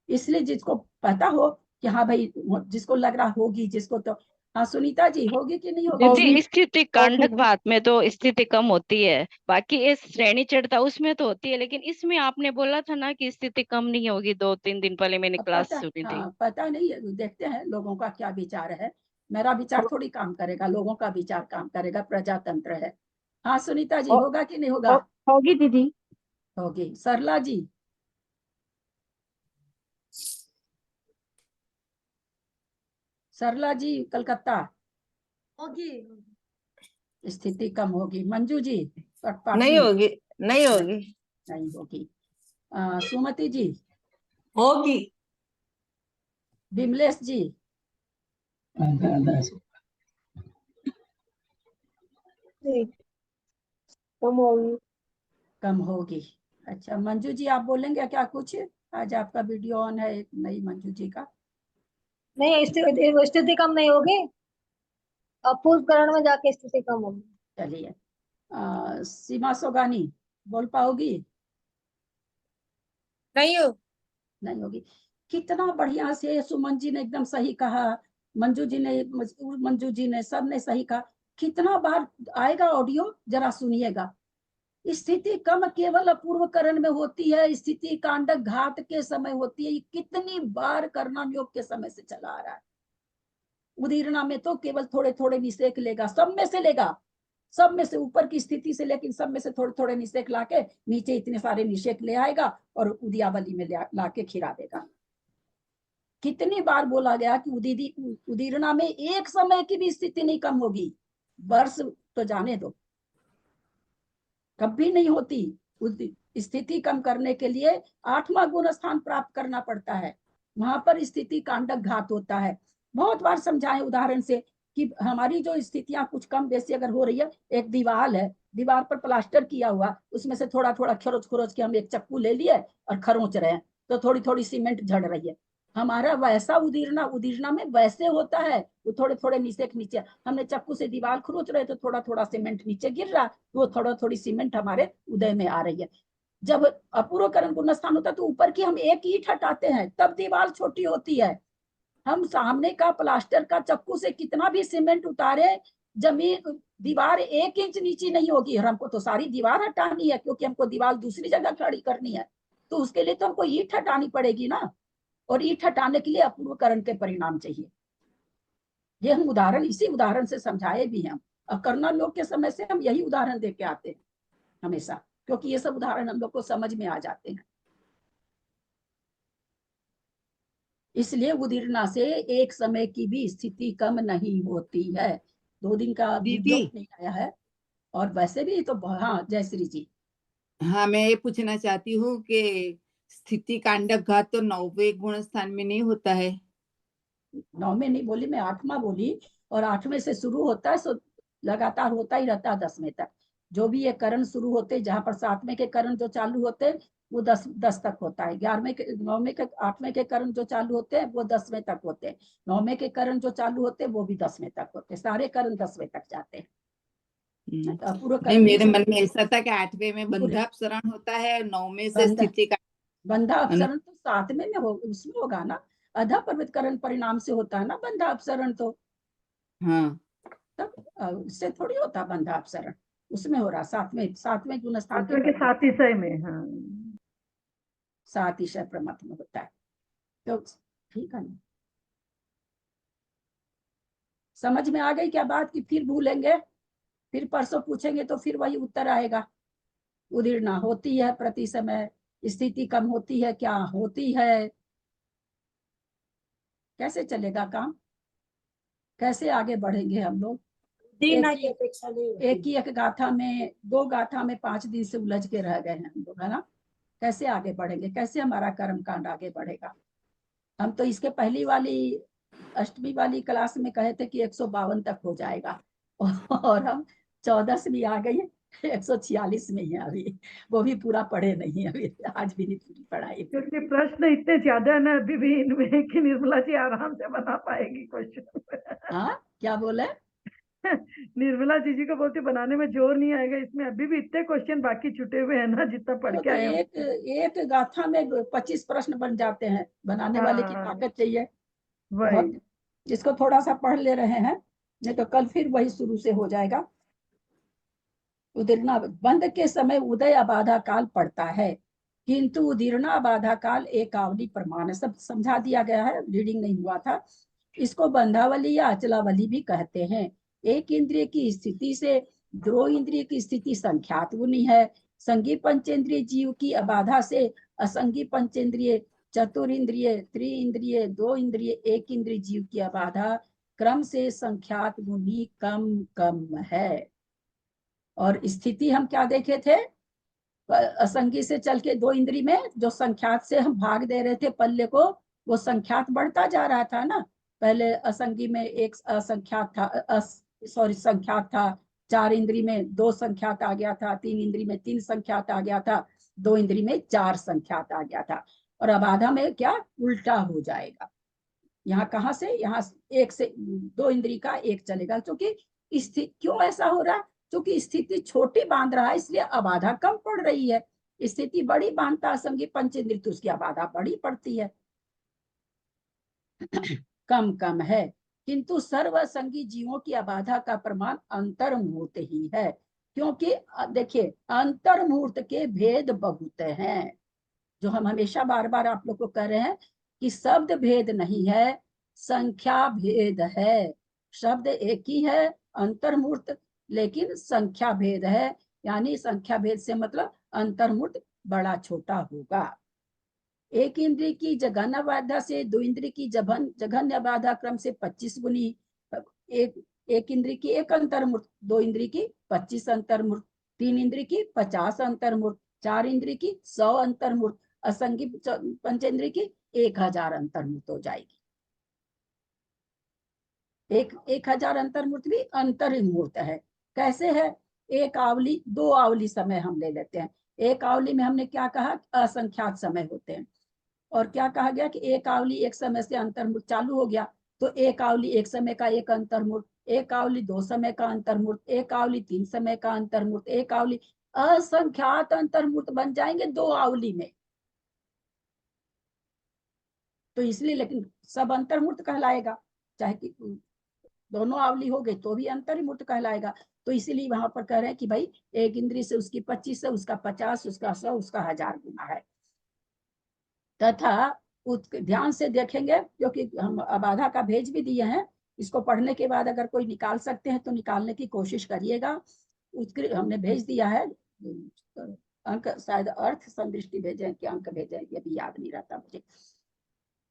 इसलिए जिसको पता हो कि हाँ भाई, जिसको लग रहा होगी, जिसको तो हाँ सुनीता जी होगी कि नहीं होगी? दीदी स्थिति कांडक भात में तो स्थिति कम होती है, बाकी ये श्रेणी चढ़ता उसमें तो होती है, लेकिन इसमें आपने बोला था ना कि स्थिति कम नहीं होगी। 2-3 दिन पहले मैंने क्लास सुनी थी। पता नहीं, देखते हैं लोगों का क्या विचार है। मेरा विचार थोड़ी काम करेगा, लोगों का विचार काम करेगा, प्रजातंत्र है। हाँ सुनीता जी होगा कि नहीं होगा? होगी दीदी। होगी। सरला जी। सरला जी कलकत्ता। होगी। स्थिति कम होगी। मंजू जी नहीं होगी, नहीं होगी। नहीं होगी। सुमति जी होगी। विमलेश जी कम होगी। कम होगी। अच्छा मंजू जी आप बोलेंगे क्या कुछ? आज आपका वीडियो ऑन है, एक नई मंजू जी का। नहीं, स्थिति कम नहीं होगी, अपूर्वकरण में जाके स्थिति कम होगी। चलिए सीमा सोगानी बोल पाओगी? नहीं हो। नहीं होगी। कितना बढ़िया से सुमन जी ने एकदम सही कहा, मंजू जी ने सब ने सही कहा। कितना बार आएगा ऑडियो, जरा सुनिएगा। स्थिति कम केवल अपूर्वकरण में होती है, स्थिति कांडक घात के समय होती है। ये कितनी बार कर्णन योग के समय से चला आ रहा है। उदीरना में तो केवल थोड़े थोड़े निषेक लेगा, सब में से लेगा, सब में से ऊपर की स्थिति से, लेकिन सब में से थोड़े थोड़े निषेक लाके नीचे इतने सारे निषेक ले आएगा और उदियावली में लाके खिरा देगा। कितनी बार बोला गया कि उदीरना में एक समय की भी स्थिति नहीं कम होगी, वर्ष तो जाने दो, कभी नहीं होती। स्थिति कम करने के लिए 8वां गुण स्थान प्राप्त करना पड़ता है, वहां पर स्थिति कांडक घात होता है। बहुत बार समझाएं उदाहरण से कि हमारी जो स्थितियां कुछ कम बेसी अगर हो रही है, एक दीवार है, दीवार पर प्लास्टर किया हुआ, उसमें से थोड़ा थोड़ा खरोच के हम एक चक्कू ले लिए और खरोच रहे हैं, तो थोड़ी थोड़ी सीमेंट झड़ रही है। हमारा वैसा उदीरना में वैसे होता है, वो थोड़े थोड़े नीचे हमने चक्कू से दीवार खरोच रहे तो थोड़ा थोड़ा सीमेंट नीचे गिर रहा, वो थोड़ा थोड़ी सीमेंट हमारे उदय में आ रही है। जब अपूर्वकरण गुण स्थान होता है तो ऊपर की हम एक ईंट हटाते हैं, तब दीवार छोटी होती है। हम सामने का प्लास्टर का चक्कू से कितना भी सीमेंट उतारे, जमीन दीवार 1 इंच नीचे नहीं होगी। और हमको तो सारी दीवार हटानी है, क्योंकि हमको दीवार दूसरी जगह खड़ी करनी है, तो उसके लिए तो हमको ईंट हटानी पड़ेगी ना, और ईंट हटाने के लिए अपूर्वकरण के परिणाम चाहिए। ये हम उदाहरण, इसी उदाहरण से समझाए भी हैं। और कर्णन योग के समय से हम यही उदाहरण दे के आते हैं हमेशा, क्योंकि ये सब उदाहरण हम लोग को समझ में आ जाते हैं। इसलिए उदीरना से एक समय की भी स्थिति कम नहीं होती है। 2 दिन का वीडियो नहीं आया है, और वैसे भी तो हाँ जयश्री जी। हाँ, मैं ये पूछना चाहती हूँ कि स्थिति कांडक घात तो 9वें गुण स्थान में नहीं होता है? 9वें नहीं बोली मैं, 8वां बोली, और 8वें से शुरू होता है, सो लगातार होता ही रहता है 10वें तक। जो भी ये करण शुरू होते, जहाँ पर 7वें के करण जो चालू होते हैं वो 10 तक होता है। 11वें के, 9वें के, 8वें के करण जो चालू होते हैं वो 10वें तक होते हैं। 9वें के करण जो चालू होते हैं वो भी 10वें तक होते हैं। सारे करण 10वें तक जाते हैं। पूरा नहीं, करण मेरे मन में ऐसा था कि 8वें में पूरे बंधापसरण होता है, 9वें से बंधा स्थिति का बंधा अपसरण तो 7वें में हो, उसमें होगा ना। अधा पर्वतकरण परिणाम से होता है ना बंधा अपसरण, तो हाँ तब उससे थोड़ी होता बंधा अपसरण, उसमें हो रहा 7वें गुणस्थान के 8वें के परिणाम 7 ईसाई में। हाँ 7 ईशय प्रमथ में होता है। तो ठीक है ना, समझ में आ गई क्या बात? की फिर भूलेंगे, फिर परसों पूछेंगे तो फिर वही उत्तर आएगा। उदीर्णा होती है प्रति समय, स्थिति कम होती है, क्या होती है, कैसे चलेगा काम, कैसे आगे बढ़ेंगे हम लोग? देना एक की अपेक्षा नहीं होती। एक गाथा में, 2 गाथा में 5 दिन से उलझ के रह गए हैं हम लोग, है ना। कैसे आगे बढ़ेंगे, कैसे हमारा कर्म कांड आगे बढ़ेगा? हम तो इसके पहली वाली 8वीं वाली क्लास में कहे थे कि 152 तक हो जाएगा, और हम 14वीं आ गई, 146 में है अभी, वो भी पूरा पढ़े नहीं है अभी, आज भी नहीं पूरी पढ़ाई। क्योंकि प्रश्न इतने ज्यादा है ना अभी भी इनमें कि निर्मला जी आराम से बना पाएगी क्वेश्चन। हाँ क्या बोले? निर्मला जी को बोलती बनाने में जोर नहीं आएगा, इसमें अभी भी इतने क्वेश्चन बाकी छूटे हुए हैं ना, जितना पढ़ के तो आए एक गाथा में 25 प्रश्न बन जाते हैं, बनाने वाले की हाँ ताकत चाहिए वही। बहुत। जिसको थोड़ा सा पढ़ ले रहे हैं, नहीं तो कल फिर वही शुरू से हो जाएगा। उदीर्णा बंद के समय उदय अबाधा काल पड़ता है, किंतु उदीर्णा अबाधा काल एकावली प्रमाण, सब समझा दिया गया है, रीडिंग नहीं हुआ था। इसको बंधावली या अचलावली भी कहते हैं। एक इंद्रिय की स्थिति से दो इंद्रिय की स्थिति संख्यात गुनी है। संगी पंचेंद्रिय जीव की अबाधा से असंगी पंचेंद्रिय, चतुरिंद्रिय, त्रिइंद्रिय, 2 इंद्रिय, 1 इंद्रिय जीव की अबाधा क्रम से संख्यात गुनी कम कम है। और स्थिति हम क्या देखे थे? असंगी से चल के 2 इंद्री में जो संख्यात से हम भाग दे रहे थे पल्ले को, वो संख्यात बढ़ता जा रहा था ना। पहले असंगी में एक असंख्यात था, संख्यात था, 4 इंद्री में 2 संख्यात आ गया था, 3 इंद्री में 3 संख्यात आ गया था, 2 इंद्री में 4 संख्यात आ गया था। और अब आधा में क्या उल्टा हो जाएगा, यहाँ कहाँ से, यहाँ 1 से 2 इंद्री का 1 चलेगा, क्योंकि स्थिति क्यों ऐसा हो रहा है? क्योंकि स्थिति छोटी बांध रहा है, इसलिए अबाधा कम पड़ रही है। स्थिति बड़ी बांधता असंगी पंचेंद्रिय, तो उसकी अबाधा बड़ी पड़ती है, कम कम है। किंतु सर्वसंगी जीवों की अबाधा का प्रमाण अंतर्मुहूर्त ही है, क्योंकि देखिए अंतर्मुहूर्त के भेद बहुत हैं, जो हम हमेशा बार बार आप लोग को कह रहे हैं कि शब्द भेद नहीं है, संख्या भेद है। शब्द एक ही है अंतर्मूर्त, लेकिन संख्या भेद है, यानी संख्या भेद से मतलब अंतर्मूर्त बड़ा छोटा होगा। एक इंद्रिय की जघन्य बाधा से 2 इंद्रिय की जघन्य बाधा क्रम से 25 गुनी, एक इंद्रिय की 1 अंतर्मूर्त, 2 इंद्रिय की 25 अंतर्मूर्त, 3 इंद्रिय की 50 अंतर्मूर्त, 4 इंद्रिय की 100 अंतर्मूर्त, असंगी पंचेंद्रिय की 1000 अंतर्मूर्त हो जाएगी। 1000 अंतर्मूर्त भी अंतर्मूर्त है। कैसे है? एक आवली, 2 आवली समय हम ले लेते हैं। एक आवली में हमने क्या कहा? असंख्यात समय होते हैं। और क्या कहा गया कि एक आवली एक समय से अंतर्मूर्त चालू हो गया, तो एक आवली एक समय का एक अंतर्मूर्त, एक आवली 2 समय का अंतर्मूर्त, एक आवली 3 समय का अंतर्मूर्त, एक आवली असंख्यात अंतर्मूर्त बन जाएंगे 2 आवली में। तो इसलिए, लेकिन सब अंतर्मूर्त कहलाएगा, चाहे कि दोनों आवली हो गई तो भी अंतर्मूर्त कहलाएगा। तो इसीलिए वहां पर कह रहे हैं कि भाई एक इंद्रिय से उसकी 25 है, उसका 50, उसका 100, उसका 1000 गुना है। तथा ध्यान से देखेंगे, क्योंकि हम अबाधा का भेज भी दिए हैं, इसको पढ़ने के बाद अगर कोई निकाल सकते हैं तो निकालने की कोशिश करिएगा। उसके हमने भेज दिया है अंक, शायद अर्थ संदृष्टि भेजे कि अंक भेजे, ये भी याद नहीं रहता मुझे।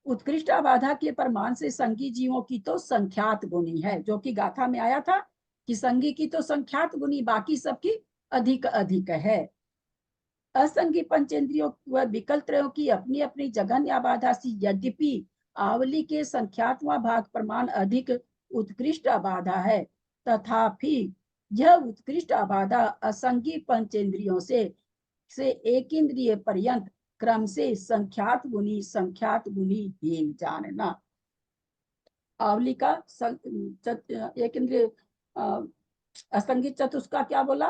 उत्कृष्ट अबाधा के प्रमाण से संगी जीवों की तो संख्यात गुनी है, जो कि गाथा में आया था कि संगी की तो संख्यात गुनी, बाकी सबकी अधिक अधिक है। असंगी पंचेंद्रियों व विकल त्रयों की अपनी अपनी जघन्य अबाधा सी यद्यपि आवली के संख्यात्मक भाग प्रमाण अधिक उत्कृष्ट अबाधा है, तथापि यह उत्कृष्ट अबाधा असंगी पंचेंद्रियों से एक इंद्रिय पर्यंत क्रम से संख्यात गुनी हीन जानना। आवली का एक इंद्रिय असंगी चतुष्क का क्या बोला,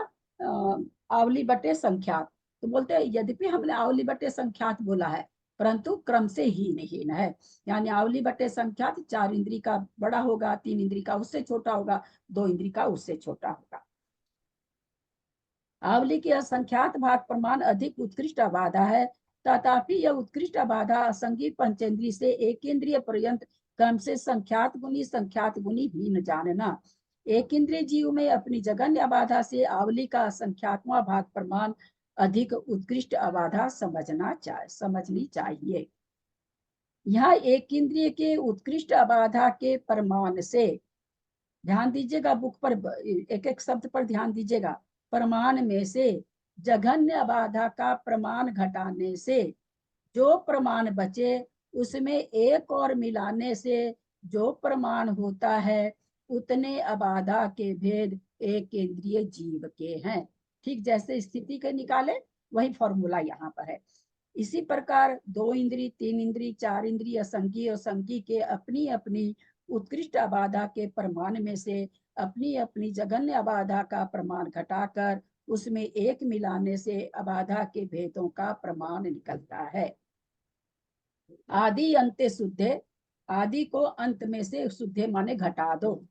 आवली बटे संख्यात, तो बोलते हैं यद्यपि हमने आवली बटे संख्यात बोला है परंतु क्रम से हीन है, यानी आवली बटे संख्यात 4 इंद्री का बड़ा होगा, 3 इंद्री का उससे छोटा होगा, 2 इंद्री का उससे छोटा होगा। आवली के असंख्यात भाग प्रमाण अधिक उत्कृष्ट अबाधा है, तथापि यह उत्कृष्ट अबाधा असंगी पंचेंद्री से एक इंद्रिय पर्यंत क्रम से संख्यात गुनी हीन जानना। एक इंद्रिय जीव में अपनी जगन्य अबाधा से आवली का असंख्यात्मक भाग प्रमाण अधिक उत्कृष्ट अबाधा समझनी चाहिए। यहाँ एक इंद्रिय के उत्कृष्ट अबाधा के प्रमाण से, ध्यान दीजिएगा, बुक पर एक एक शब्द पर ध्यान दीजिएगा, प्रमाण में से जघन्य अबाधा का प्रमाण घटाने से जो प्रमाण बचे उसमें एक और मिलाने से जो प्रमाण होता है उतने अबाधा के भेद एक इंद्रिय जीव के हैं। ठीक जैसे स्थिति के निकाले वही फॉर्मूला यहाँ पर है। इसी प्रकार 2 इंद्री, 3 इंद्री, 4 इंद्री असंगी और संगी के अपनी अपनी उत्कृष्ट अबाधा के प्रमाण में से अपनी अपनी जघन्य अबाधा का प्रमाण घटाकर उसमें एक मिलाने से अबाधा के भेदों का प्रमाण निकलता है। आदि अंत्य शुद्धे, आदि को अंत में से शुद्धे माने घटा दो,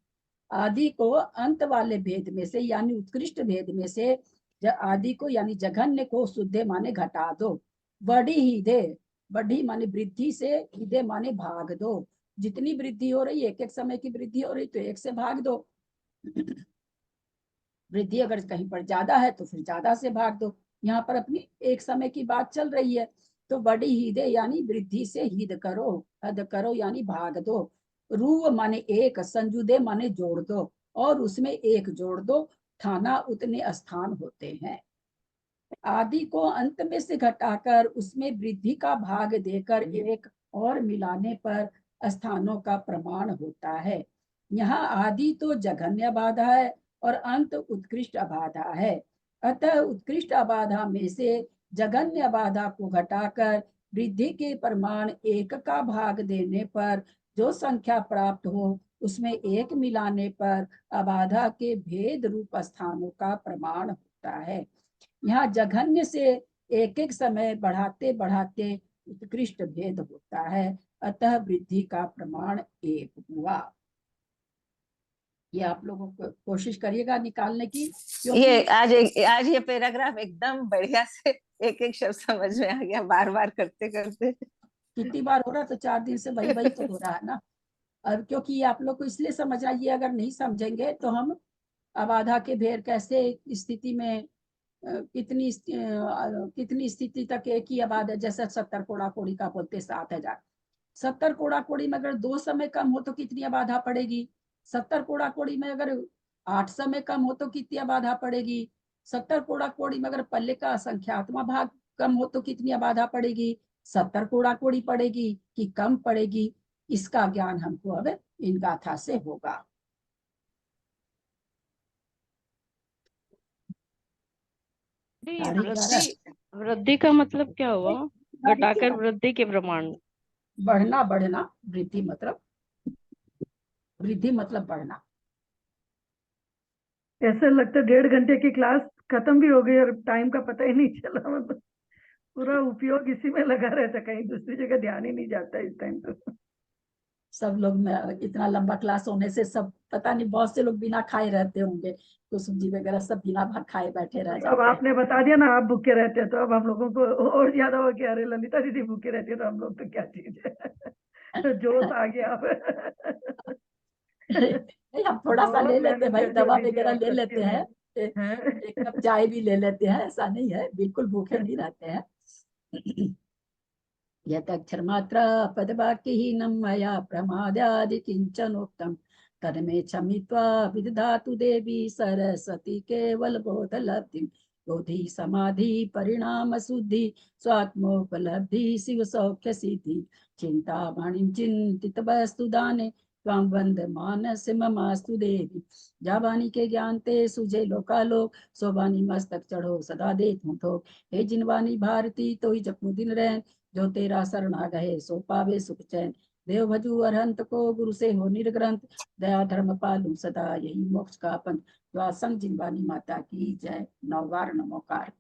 आदि को अंत वाले भेद में से यानी उत्कृष्ट भेद में से आदि को यानी जघन्य को शुद्धे माने घटा दो। बढ़ी ही दे, बढ़ी माने वृद्धि से, हिदे माने भाग दो, जितनी वृद्धि हो रही, एक एक समय की वृद्धि हो रही तो 1 से भाग दो। वृद्धि अगर कहीं पर ज्यादा है तो फिर ज्यादा से भाग दो। यहाँ पर अपनी एक समय की बात चल रही है तो बड़ी हीदे यानी वृद्धि से हिद करो, हद करो यानी भाग दो। रू माने एक, संजुदे माने जोड़ दो और उसमें एक जोड़ दो, ठाना उतने स्थान होते हैं। आदि को अंत में से घटाकर उसमें वृद्धि का भाग देकर एक और मिलाने पर स्थानों का प्रमाण होता है। यहाँ आदि तो जघन्य बाधा है और अंत उत्कृष्ट अबाधा है, अतः उत्कृष्ट अबाधा में से जघन्य अबाधा को घटाकर वृद्धि के प्रमाण 1 का भाग देने पर जो संख्या प्राप्त हो उसमें 1 मिलाने पर अबाधा के भेद रूप स्थानों का प्रमाण होता है। यहाँ जघन्य से एक एक समय बढ़ाते बढ़ाते उत्कृष्ट भेद होता है, अतः वृद्धि का प्रमाण 1 हुआ। ये आप लोगों को कोशिश करिएगा निकालने की। ये आज ये पैराग्राफ एकदम बढ़िया से एक एक शब्द समझ में आ गया, बार बार करते करते। कितनी बार हो रहा, तो 4 दिन से वही तो हो रहा है ना। अब क्योंकि आप लोग को इसलिए समझ आइए, अगर नहीं समझेंगे तो हम अबाधा के भेद कैसे स्थिति में कितनी स्थिति तक एक ही अबाधा, जैसे 70 कोड़ा कोड़ी का बोलते 7000, 70 कोड़ा कोड़ी में अगर 2 समय कम हो तो कितनी अबाधा पड़ेगी, 70 कोड़ा कोड़ी में अगर 8 समय कम हो तो कितनी अबाधा पड़ेगी, 70 कोड़ा कोड़ी में अगर पल्ले का संख्यात्मक भाग कम हो तो कितनी अबाधा पड़ेगी, 70 कोड़ा कोड़ी पड़ेगी कि कम पड़ेगी, इसका ज्ञान हमको अब इन गाथा से होगा। वृद्धि का मतलब क्या हुआ, घटाकर वृद्धि के प्रमाण, बढ़ना, वृद्धि मतलब बढ़ना। ऐसा लगता है 1.5 घंटे की क्लास खत्म भी हो गई और टाइम का पता ही नहीं चला, मतलब पूरा उपयोग इसी में लगा रहता, कहीं दूसरी जगह ध्यान ही नहीं जाता इस टाइम। तो सब लोग में इतना लंबा क्लास होने से सब पता नहीं, बहुत से लोग बिना खाए रहते होंगे, तो सब्जी वगैरह सब बिना भात खाए बैठे रह जाते। अब आपने बता दिया ना, आप भूखे रहते हैं तो अब हम लोगों को और ज्यादा हो गया। अरे ललिता दीदी भूखे रहती है तो हम लोग तो क्या चीज है। तो जोश आ गया। हम थोड़ा सा ले लेते हैं भाई, दवा वगैरह ले लेते हैं, एक कप चाय भी ले लेते हैं, ऐसा नहीं है, बिल्कुल भूखे नहीं रहते हैं। यत अक्षर मात्रा पदवाक्यहीनं मया प्रमादादि किंचनोक्तम् तन्मे क्षमित्वा विदधातु देवी सरस्वती केवल बोधलब्धिम् बोधि समाधि परिणाम शुद्धि स्वात्मोपलब्धि शिव सौख्य सिद्धि चिंता वाणी चिंतित वस्तु दाने त्वां वंद मानस ममास्तु देवी। जा वाणी के ज्ञान ते सुझे लोकालोक सो वाणी मस्तक चढ़ो सदा दे थोक। हे जिन वाणी भारती तो ही जपू दिन रैन जो तेरा शरणा गए सो पावे सुख चैन। देव भजू अरहंत को गुरु से हो निर्ग्रंथ दया धर्म पालू सदा यही मोक्ष का पंथ। संग जिनवानी माता की जय। 9 बार नमोकार।